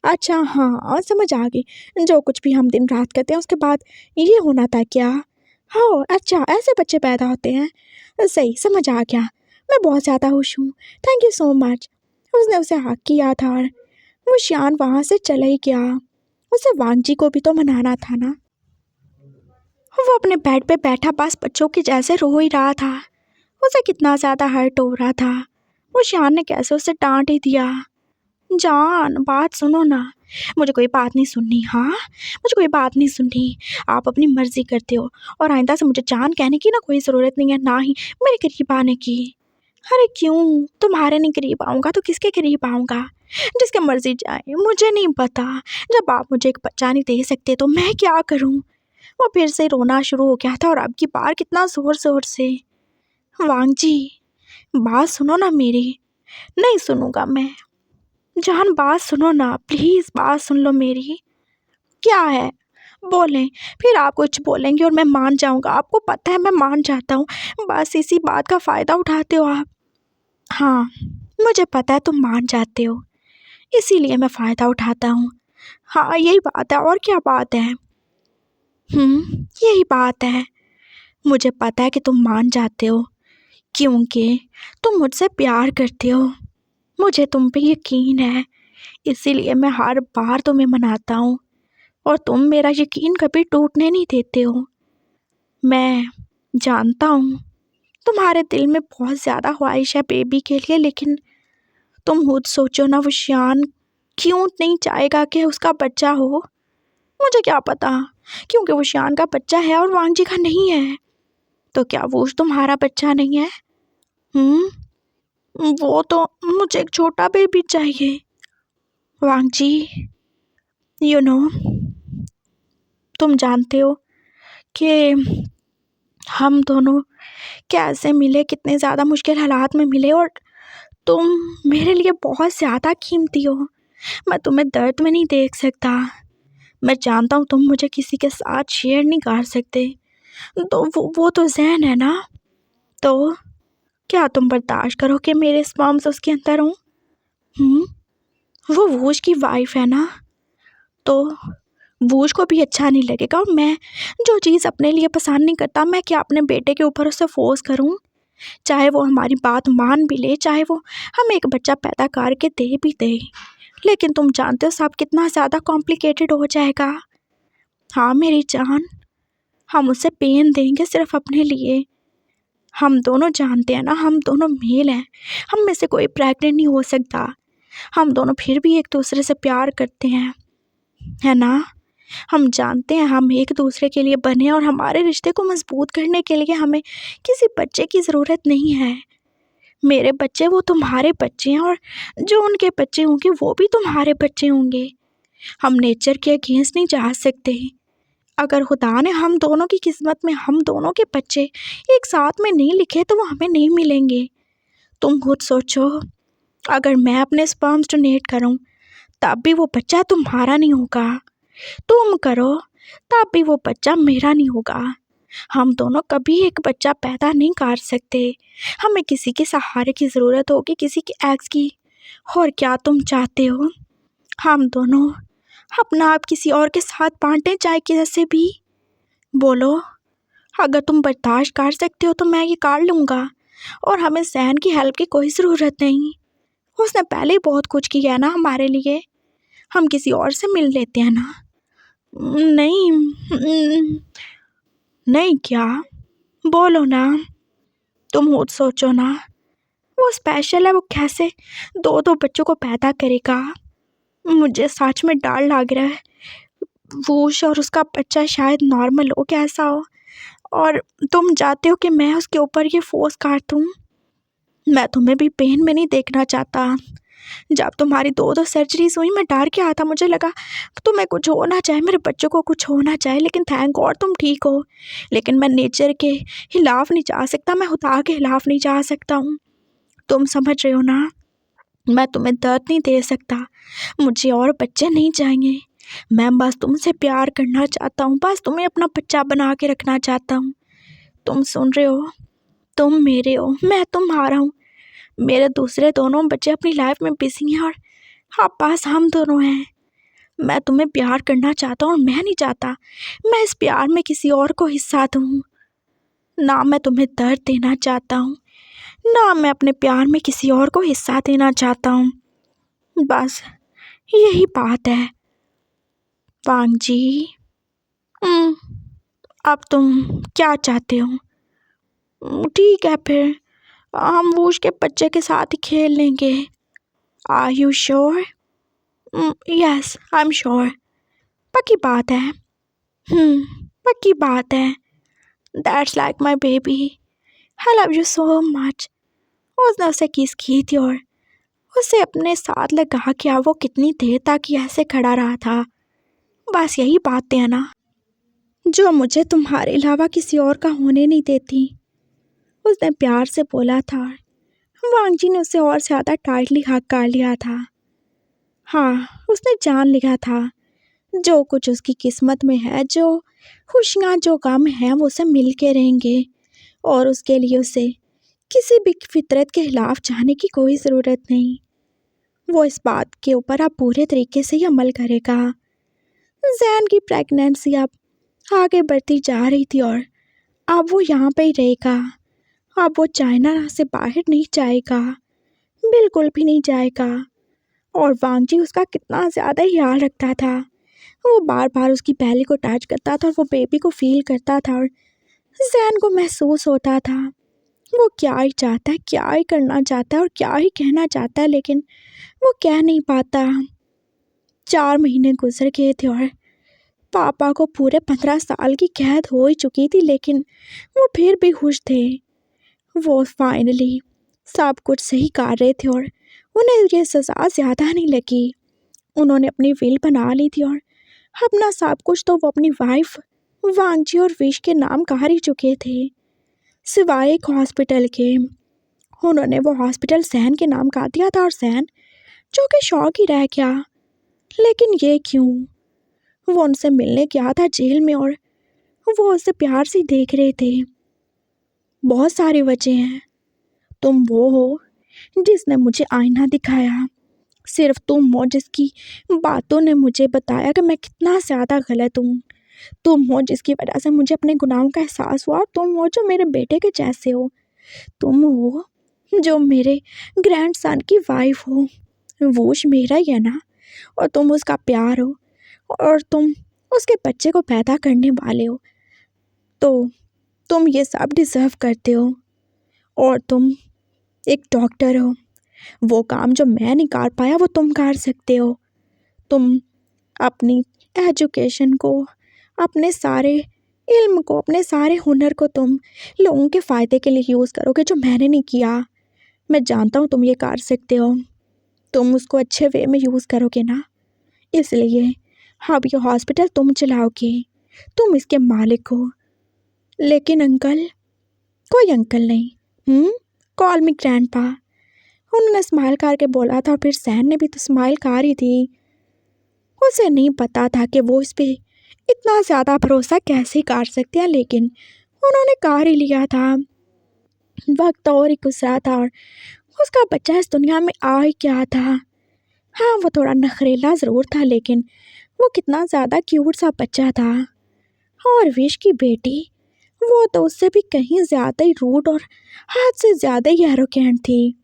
अच्छा हाँ समझ आ गई, जो कुछ भी हम दिन रात करते हैं उसके बाद ये होना था क्या? हो अच्छा, ऐसे बच्चे पैदा होते हैं। सही, समझ आ गया। मैं बहुत ज़्यादा खुश हूँ। Thank you so much. उसने उसे हक किया था और वो श्यान वहाँ से चला ही गया। उसे वांगजी को भी तो मनाना था ना। वो अपने बेड पे बैठा बस बच्चों के जैसे रो ही रहा था। उसे कितना ज़्यादा हर्ट हो रहा था। वो श्यान ने कैसे उसे डांट ही दिया। जान, बात सुनो ना। मुझे कोई बात नहीं सुननी। हाँ, मुझे कोई बात नहीं सुननी। आप अपनी मर्जी करते हो और आइंदा से मुझे जान कहने की ना कोई ज़रूरत नहीं है, ना ही मेरे करीब आने की। अरे क्यों? तुम्हारे नहीं करीब आऊँगा तो किसके करीब आऊँगा? जिसके मर्जी जाए, मुझे नहीं पता। जब आप मुझे एक बच्चा नहीं दे सकते तो मैं क्या करूँ? वो फिर से रोना शुरू हो गया था और अब की बार कितना ज़ोर ज़ोर से। वांगजी, बात सुनो ना मेरी। नहीं सुनूंगा मैं। जान, बात सुनो ना प्लीज़, बात सुन लो मेरी। क्या है? बोलें। फिर आप कुछ बोलेंगे और मैं मान जाऊंगा। आपको पता है मैं मान जाता हूँ। बस इसी बात का फ़ायदा उठाते हो आप। हाँ, मुझे पता है तुम मान जाते हो, इसीलिए मैं फ़ायदा उठाता हूँ। हाँ, यही बात है और क्या बात है? यही बात है। मुझे पता है कि तुम मान जाते हो क्योंकि तुम मुझसे प्यार करते हो। मुझे तुम पे यकीन है, इसीलिए मैं हर बार तुम्हें मनाता हूँ और तुम मेरा यकीन कभी टूटने नहीं देते हो। मैं जानता हूँ तुम्हारे दिल में बहुत ज़्यादा ख्वाहिश है बेबी के लिए, लेकिन तुम खुद सोचो ना, वो श्यान क्यों नहीं चाहेगा कि उसका बच्चा हो? मुझे क्या पता, क्योंकि वो श्यान का बच्चा है और वांगजी का नहीं है। तो क्या वो तुम्हारा बच्चा नहीं है? वो तो मुझे एक छोटा बेबी चाहिए। वांगजी, यू नो, तुम जानते हो कि हम दोनों कैसे मिले, कितने ज़्यादा मुश्किल हालात में मिले, और तुम मेरे लिए बहुत ज़्यादा कीमती हो। मैं तुम्हें दर्द में नहीं देख सकता। मैं जानता हूँ तुम मुझे किसी के साथ शेयर नहीं कर सकते, तो वो तो जहन है ना। तो क्या तुम बर्दाश्त करो कि मेरे स्पर्म्स उसके अंदर हों? वो वूश की वाइफ है ना, तो वूश को भी अच्छा नहीं लगेगा। और मैं जो चीज़ अपने लिए पसंद नहीं करता, मैं क्या अपने बेटे के ऊपर उसे फोर्स करूं? चाहे वो हमारी बात मान भी ले, चाहे वो हम एक बच्चा पैदा करके दे भी दे, लेकिन तुम जानते हो सब कितना ज़्यादा कॉम्प्लिकेटेड हो जाएगा। हाँ मेरी जान, हम उसे पेन देंगे सिर्फ अपने लिए। हम दोनों जानते हैं ना, हम दोनों मेल हैं, हम में से कोई प्रेग्नेंट नहीं हो सकता। हम दोनों फिर भी एक दूसरे से प्यार करते हैं, है ना। हम जानते हैं हम एक दूसरे के लिए बने, और हमारे रिश्ते को मजबूत करने के लिए हमें किसी बच्चे की ज़रूरत नहीं है। मेरे बच्चे वो तुम्हारे बच्चे हैं, और जो उनके बच्चे होंगे वो भी तुम्हारे बच्चे होंगे। हम नेचर के अगेंस्ट नहीं जा सकते। अगर खुदा ने हम दोनों की किस्मत में हम दोनों के बच्चे एक साथ में नहीं लिखे तो वो हमें नहीं मिलेंगे। तुम खुद सोचो, अगर मैं अपने स्पर्म्स डोनेट करूं तब भी वो बच्चा तुम्हारा नहीं होगा, तुम करो तब भी वो बच्चा मेरा नहीं होगा। हम दोनों कभी एक बच्चा पैदा नहीं कर सकते। हमें किसी के सहारे की ज़रूरत होगी, किसी के एग्स की। और क्या तुम चाहते हो हम दोनों अपना आप किसी और के साथ बांटें, चाहे कैसे भी? बोलो, अगर तुम बर्दाश्त कर सकते हो तो मैं ये कर लूँगा, और हमें सहन की हेल्प की कोई ज़रूरत नहीं। उसने पहले ही बहुत कुछ किया है ना हमारे लिए। हम किसी और से मिल लेते हैं ना। नहीं, नहीं क्या? बोलो ना, तुम खुद सोचो ना। वो स्पेशल है, वो कैसे दो दो बच्चों को पैदा करेगा? मुझे सच में डर लग रहा है। वूश और उसका बच्चा शायद नॉर्मल हो, कैसा हो, और तुम चाहते हो कि मैं उसके ऊपर ये फोर्स कर दूँ? मैं तुम्हें भी पेन में नहीं देखना चाहता। जब तुम्हारी दो दो सर्जरीज हुई मैं डर के आता, मुझे लगा तुम्हें कुछ होना चाहे, मेरे बच्चों को कुछ होना चाहे, लेकिन थैंक गॉड तुम ठीक हो। लेकिन मैं नेचर के खिलाफ नहीं जा सकता, मैं खुदा के खिलाफ नहीं जा सकता हूँ। तुम समझ रहे हो ना, मैं तुम्हें दर्द नहीं दे सकता। मुझे और बच्चे नहीं चाहिए। मैं बस तुमसे प्यार करना चाहता हूँ, बस तुम्हें अपना बच्चा बना के रखना चाहता हूँ। तुम सुन रहे हो? तुम मेरे हो, मैं तुम्हारा हूँ। मेरे दूसरे दोनों बच्चे अपनी लाइफ में बिजी हैं और हाँ पास हम दोनों हैं। मैं तुम्हें प्यार करना चाहता हूँ और मैं नहीं चाहता मैं इस प्यार में किसी और को हिस्सा दूँ। ना मैं तुम्हें दर्द देना चाहता हूँ, ना मैं अपने प्यार में किसी और को हिस्सा देना चाहता हूँ। बस यही बात है वांग जी। हम्म, अब तुम क्या चाहते हो? ठीक है फिर, हम वूश के बच्चे के साथ ही खेल लेंगे। Are you sure? Yes, I am sure. पक्की बात है? पक्की बात है। That's like my baby, I love you so much. उसने उसे किस की थी और उसे अपने साथ लगा के वो कितनी देर तक ऐसे खड़ा रहा था। बस यही बातें हैं ना जो मुझे तुम्हारे अलावा किसी और का होने नहीं देती, उसने प्यार से बोला था। वांग जी ने उसे और ज़्यादा टाइटली हक कर लिया था। हाँ, उसने जान लिया था जो कुछ उसकी किस्मत में है, जो खुशियाँ जो गम हैं वो उसे मिल के रहेंगे और उसके लिए उसे किसी भी फितरत के खिलाफ जाने की कोई ज़रूरत नहीं। वो इस बात के ऊपर अब पूरे तरीके से ही अमल करेगा। जैन की प्रेगनेंसी अब आगे बढ़ती जा रही थी और अब वो यहाँ पे ही रहेगा। अब वो चाइना से बाहर नहीं जाएगा, बिल्कुल भी नहीं जाएगा। और वांग जी उसका कितना ज़्यादा ख्याल रखता था। वो बार बार उसकी पहली को टच करता था और वो बेबी को फील करता था और जैन को महसूस होता था वो क्या ही चाहता है, क्या ही करना चाहता है और क्या ही कहना चाहता है, लेकिन वो कह नहीं पाता। 4 महीने गुजर गए थे और पापा को पूरे 15 साल की कैद हो ही चुकी थी, लेकिन वो फिर भी खुश थे। वो फाइनली सब कुछ सही कर रहे थे और उन्हें ये सज़ा ज़्यादा नहीं लगी। उन्होंने अपनी विल बना ली थी और अपना सब कुछ तो वो अपनी वाइफ वांग जी और विश के नाम कर ही चुके थे, सिवाय एक हॉस्पिटल के। उन्होंने वो हॉस्पिटल सैन के नाम कर दिया था और सैन जो कि शौक ही रह गया। लेकिन ये क्यों? वो उनसे मिलने गया था जेल में और वो उसे प्यार से देख रहे थे। बहुत सारी वजह हैं। तुम वो हो जिसने मुझे आईना दिखाया, सिर्फ तुम हो जिसकी बातों ने मुझे बताया कि मैं कितना ज़्यादा गलत हूँ। तुम हो जिसकी वजह से मुझे अपने गुनाहों का एहसास हुआ और तुम हो जो मेरे बेटे के जैसे हो। तुम हो जो मेरे ग्रैंडसन की वाइफ हो। वोश मेरा ही है ना, और तुम उसका प्यार हो और तुम उसके बच्चे को पैदा करने वाले हो। तो तुम ये सब डिज़र्व करते हो और तुम एक डॉक्टर हो। वो काम जो मैं नहीं कर पाया वो तुम कर सकते हो। तुम अपनी एजुकेशन को, अपने सारे इल्म को, अपने सारे हुनर को तुम लोगों के फ़ायदे के लिए यूज़ करोगे, जो मैंने नहीं किया। मैं जानता हूँ तुम ये कर सकते हो। तुम उसको अच्छे वे में यूज़ करोगे ना, इसलिए अब ये हॉस्पिटल तुम चलाओगे, तुम इसके मालिक हो। लेकिन अंकल, कोई अंकल नहीं, कॉल मी ग्रैंडपा, उन्होंने स्माइल करके बोला था। फिर सैन ने भी तो स्माइल कर ही थी। उसे नहीं पता था कि वो इस पे इतना ज़्यादा भरोसा कैसे कर सकते हैं, लेकिन उन्होंने कर ही लिया था। वक्त और ही गुजरा था और उसका बच्चा इस दुनिया में आ ही गया था। हाँ, वो थोड़ा नखरेला ज़रूर था, लेकिन वो कितना ज़्यादा क्यूट सा बच्चा था। और विश की बेटी, वो तो उससे भी कहीं ज़्यादा ही रूड और हद से ज़्यादा ही एरोगेंट थी।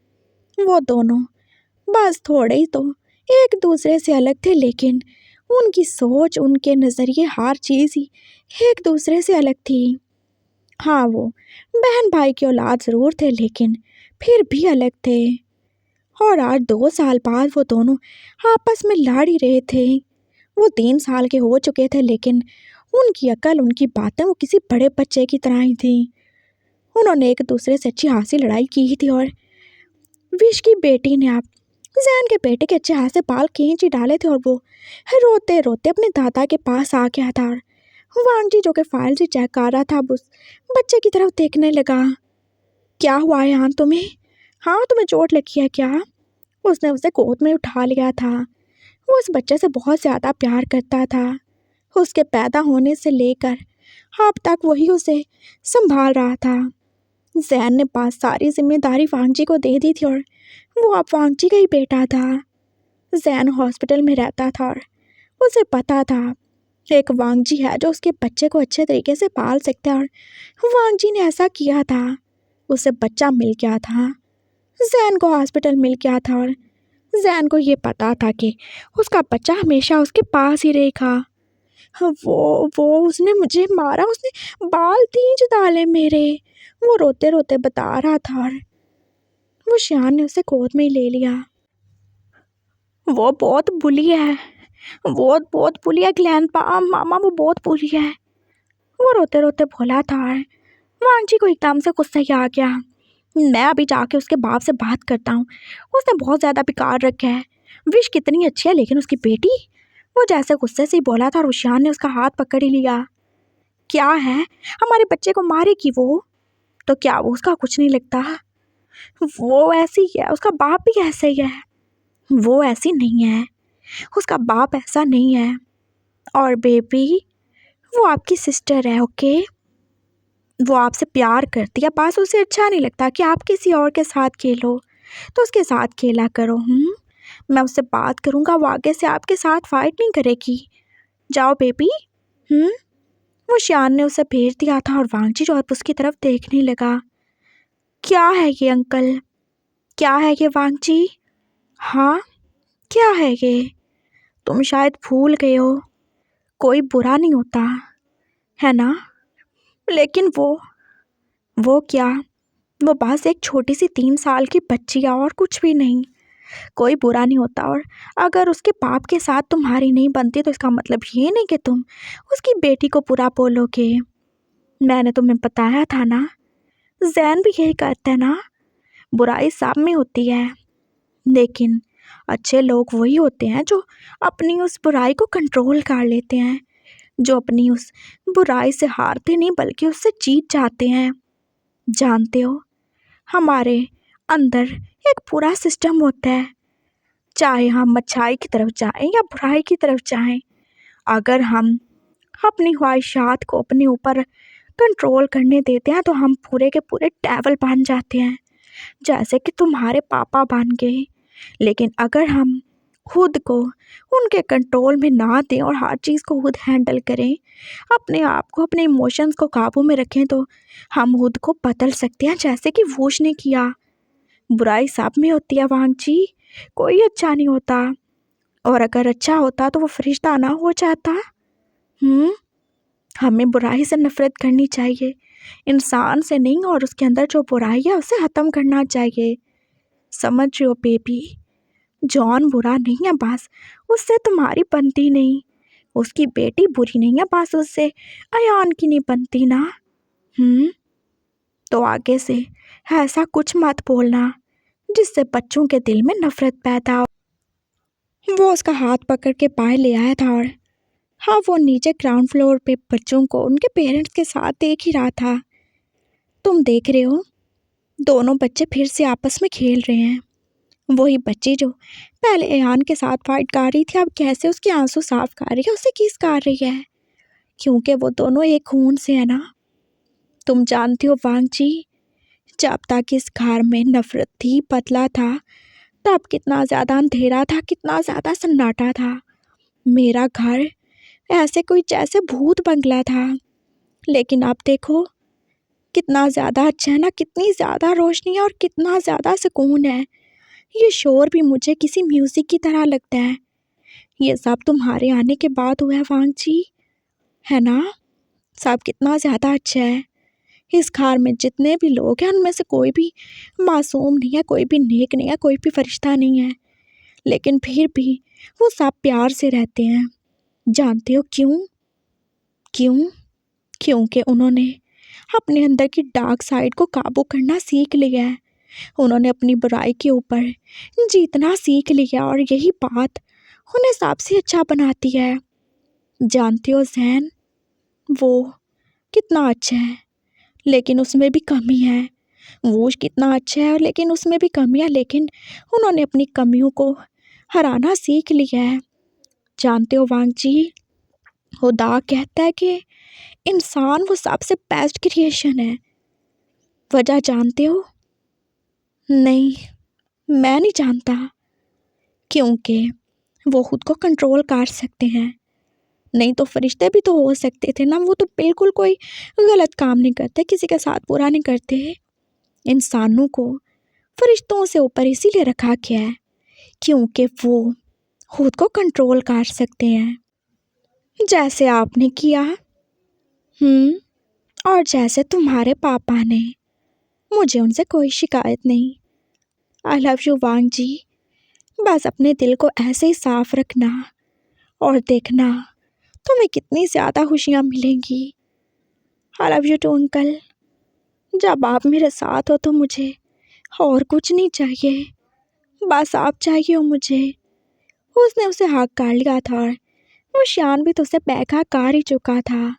वो दोनों बस थोड़े ही तो एक दूसरे से अलग थे, लेकिन उनकी सोच, उनके नज़रिए, हर चीज़ ही एक दूसरे से अलग थी। हाँ, वो बहन भाई की औलाद ज़रूर थे, लेकिन फिर भी अलग थे। और आज 2 साल बाद वो दोनों आपस में लड़ ही रहे थे। वो 3 साल के हो चुके थे, लेकिन उनकी अकल, उनकी बातें वो किसी बड़े बच्चे की तरह ही थी। उन्होंने एक दूसरे से अच्छी खासी लड़ाई की ही थी और विश की बेटी ने आप जैन के बेटे के अच्छे हाथ से बाल खींच ही डाले थे और वो रोते रोते अपने दादा के पास आ गया था। और वांग जी जो कि फाइल से चेक कर रहा था, अब उस बच्चे की तरफ देखने लगा। क्या हुआ है यान तुम्हें? हाँ, तुम्हें चोट लगी है क्या? उसने उसे गोद में उठा लिया था। वो उस बच्चे से बहुत ज़्यादा प्यार करता था। उसके पैदा होने से लेकर अब तक वही उसे संभाल रहा था। जैन ने पास सारी जिम्मेदारी वांग जी को दे दी थी और वो अब वांग जी का ही बेटा था। जैन हॉस्पिटल में रहता था और उसे पता था एक वांग जी है जो उसके बच्चे को अच्छे तरीके से पाल सकता है, और वांग जी ने ऐसा किया था। उसे बच्चा मिल गया था, जैन को हॉस्पिटल मिल गया था, और जैन को ये पता था कि उसका बच्चा हमेशा उसके पास ही रहेगा। वो उसने मुझे मारा, उसने बाल खींच डाले मेरे। वो रोते रोते बता रहा था, और वो शियान ने उसे गोद में ही ले लिया। वो बहुत बुली है, बहुत बहुत बुली है ग्रैंडपा, मामा वो बहुत बुली है। वो रोते रोते बोला था। वांग जी को एकदम से गुस्सा ही आ गया। मैं अभी जाके उसके बाप से बात करता हूँ, उसने बहुत ज़्यादा बिगाड़ रखा है। विश कितनी अच्छी है लेकिन उसकी बेटी। वो जैसे गुस्से से ही बोला था, रुशियान ने उसका हाथ पकड़ ही लिया। क्या है, हमारे बच्चे को मारेगी वो? तो क्या वो उसका कुछ नहीं लगता? वो ऐसी ही है, उसका बाप भी ऐसा ही है। वो ऐसी नहीं है, उसका बाप ऐसा नहीं है। और बेबी, वो आपकी सिस्टर है, ओके? वो आपसे प्यार करती है, बस उसे अच्छा नहीं लगता कि आप किसी और के साथ खेलो, तो उसके साथ खेला करो। मैं उससे बात करूँगा, वो आगे से आपके साथ फाइट नहीं करेगी। जाओ बेबी। वो शियान ने उसे भेज दिया था, और वांगजी जो अब उसकी तरफ देखने लगा। क्या है ये अंकल, क्या है ये वांगजी? हाँ, क्या है ये? तुम शायद भूल गए हो, कोई बुरा नहीं होता है ना? लेकिन वो क्या? वो बस एक छोटी सी 3 साल की बच्ची है, और कुछ भी नहीं। कोई बुरा नहीं होता, और अगर उसके बाप के साथ तुम्हारी नहीं बनती तो इसका मतलब ये नहीं कि तुम उसकी बेटी को बुरा बोलोगे। मैंने तुम्हें बताया था ना, जैन भी यही करता है ना। बुराई सब में होती है, लेकिन अच्छे लोग वही होते हैं जो अपनी उस बुराई को कंट्रोल कर लेते हैं, जो अपनी उस बुराई से हारते नहीं बल्कि उससे जीत जाते हैं। जानते हो, हमारे अंदर एक पूरा सिस्टम होता है, चाहे हम अच्छाई की तरफ जाएं या बुराई की तरफ जाएं। अगर हम अपनी ख्वाहिशात को अपने ऊपर कंट्रोल करने देते हैं तो हम पूरे के पूरे डेविल बन जाते हैं, जैसे कि तुम्हारे पापा बन गए। लेकिन अगर हम खुद को उनके कंट्रोल में ना दें और हर चीज़ को खुद हैंडल करें, अपने आप को, अपने इमोशंस को काबू में रखें, तो हम खुद को बदल सकते हैं, जैसे कि वोश ने किया। बुराई सब में होती है वांग जी, कोई अच्छा नहीं होता, और अगर अच्छा होता तो वो फरिश्ता ना हो जाता। हमें बुराई से नफ़रत करनी चाहिए, इंसान से नहीं, और उसके अंदर जो बुराई है उसे ख़त्म करना चाहिए। समझ रहे हो बेबी? जॉन बुरा नहीं है, बस उससे तुम्हारी बनती नहीं। उसकी बेटी बुरी नहीं है, बस उससे अयान की नहीं बनती ना। तो आगे से ऐसा कुछ मत बोलना जिससे बच्चों के दिल में नफ़रत पैदा हो। वो उसका हाथ पकड़ के बाहर ले आया था, और हाँ, वो नीचे ग्राउंड फ्लोर पे बच्चों को उनके पेरेंट्स के साथ देख ही रहा था। तुम देख रहे हो, दोनों बच्चे फिर से आपस में खेल रहे हैं। वही बच्ची जो पहले अयान के साथ फाइट कर रही थी, अब कैसे उसके आंसू साफ कर रही है, उसे किस कर रही है, क्योंकि वो दोनों एक खून से है ना। तुम जानती हो वांग जी, जब तक इस घर में नफरत थी, बदला था, तब कितना ज़्यादा अंधेरा था, कितना ज़्यादा सन्नाटा था। मेरा घर ऐसे कोई जैसे भूत बंगला था, लेकिन अब देखो कितना ज़्यादा अच्छा है ना, कितनी ज़्यादा रोशनी है और कितना ज़्यादा सुकून है। ये शोर भी मुझे किसी म्यूज़िक की तरह लगता है। ये सब तुम्हारे आने के बाद हुआ है वांग जी, है ना? सब कितना ज़्यादा अच्छा है। इस घर में जितने भी लोग हैं उनमें से कोई भी मासूम नहीं है, कोई भी नेक नहीं है, कोई भी फरिश्ता नहीं है, लेकिन फिर भी वो सब प्यार से रहते हैं। जानते हो क्यों? क्यों? क्योंकि उन्होंने अपने अंदर की डार्क साइड को काबू करना सीख लिया है। उन्होंने अपनी बुराई के ऊपर जीतना सीख लिया, और यही बात उन्हें सबसे अच्छा बनाती है। जानते हो जैन, वो कितना अच्छा है लेकिन उसमें भी कमी है। वो कितना अच्छा है लेकिन उसमें भी कमी है, लेकिन उन्होंने अपनी कमियों को हराना सीख लिया है। जानते हो वांग जी, खुदा कहता है कि इंसान वो सबसे बेस्ट क्रिएशन है। वजह जानते हो? नहीं, मैं नहीं जानता, क्योंकि वो खुद को कंट्रोल कर सकते हैं। नहीं तो फरिश्ते भी तो हो सकते थे ना, वो तो बिल्कुल कोई गलत काम नहीं करते, किसी के साथ बुरा नहीं करते। इंसानों को फरिश्तों से ऊपर इसीलिए रखा गया है क्योंकि वो खुद को कंट्रोल कर सकते हैं, जैसे आपने किया। और जैसे तुम्हारे पापा ने। मुझे उनसे कोई शिकायत नहीं। आई लव यू वांग जी। बस अपने दिल को ऐसे ही साफ रखना और देखना तुम्हें कितनी ज़्यादा खुशियाँ मिलेंगी। I love you too uncle. जब आप मेरे साथ हो तो मुझे और कुछ नहीं चाहिए, बस आप चाहिए हो मुझे। उसने उसे हाथ कर लिया था। वो शान भी तो उसे बैग कार ही चुका था।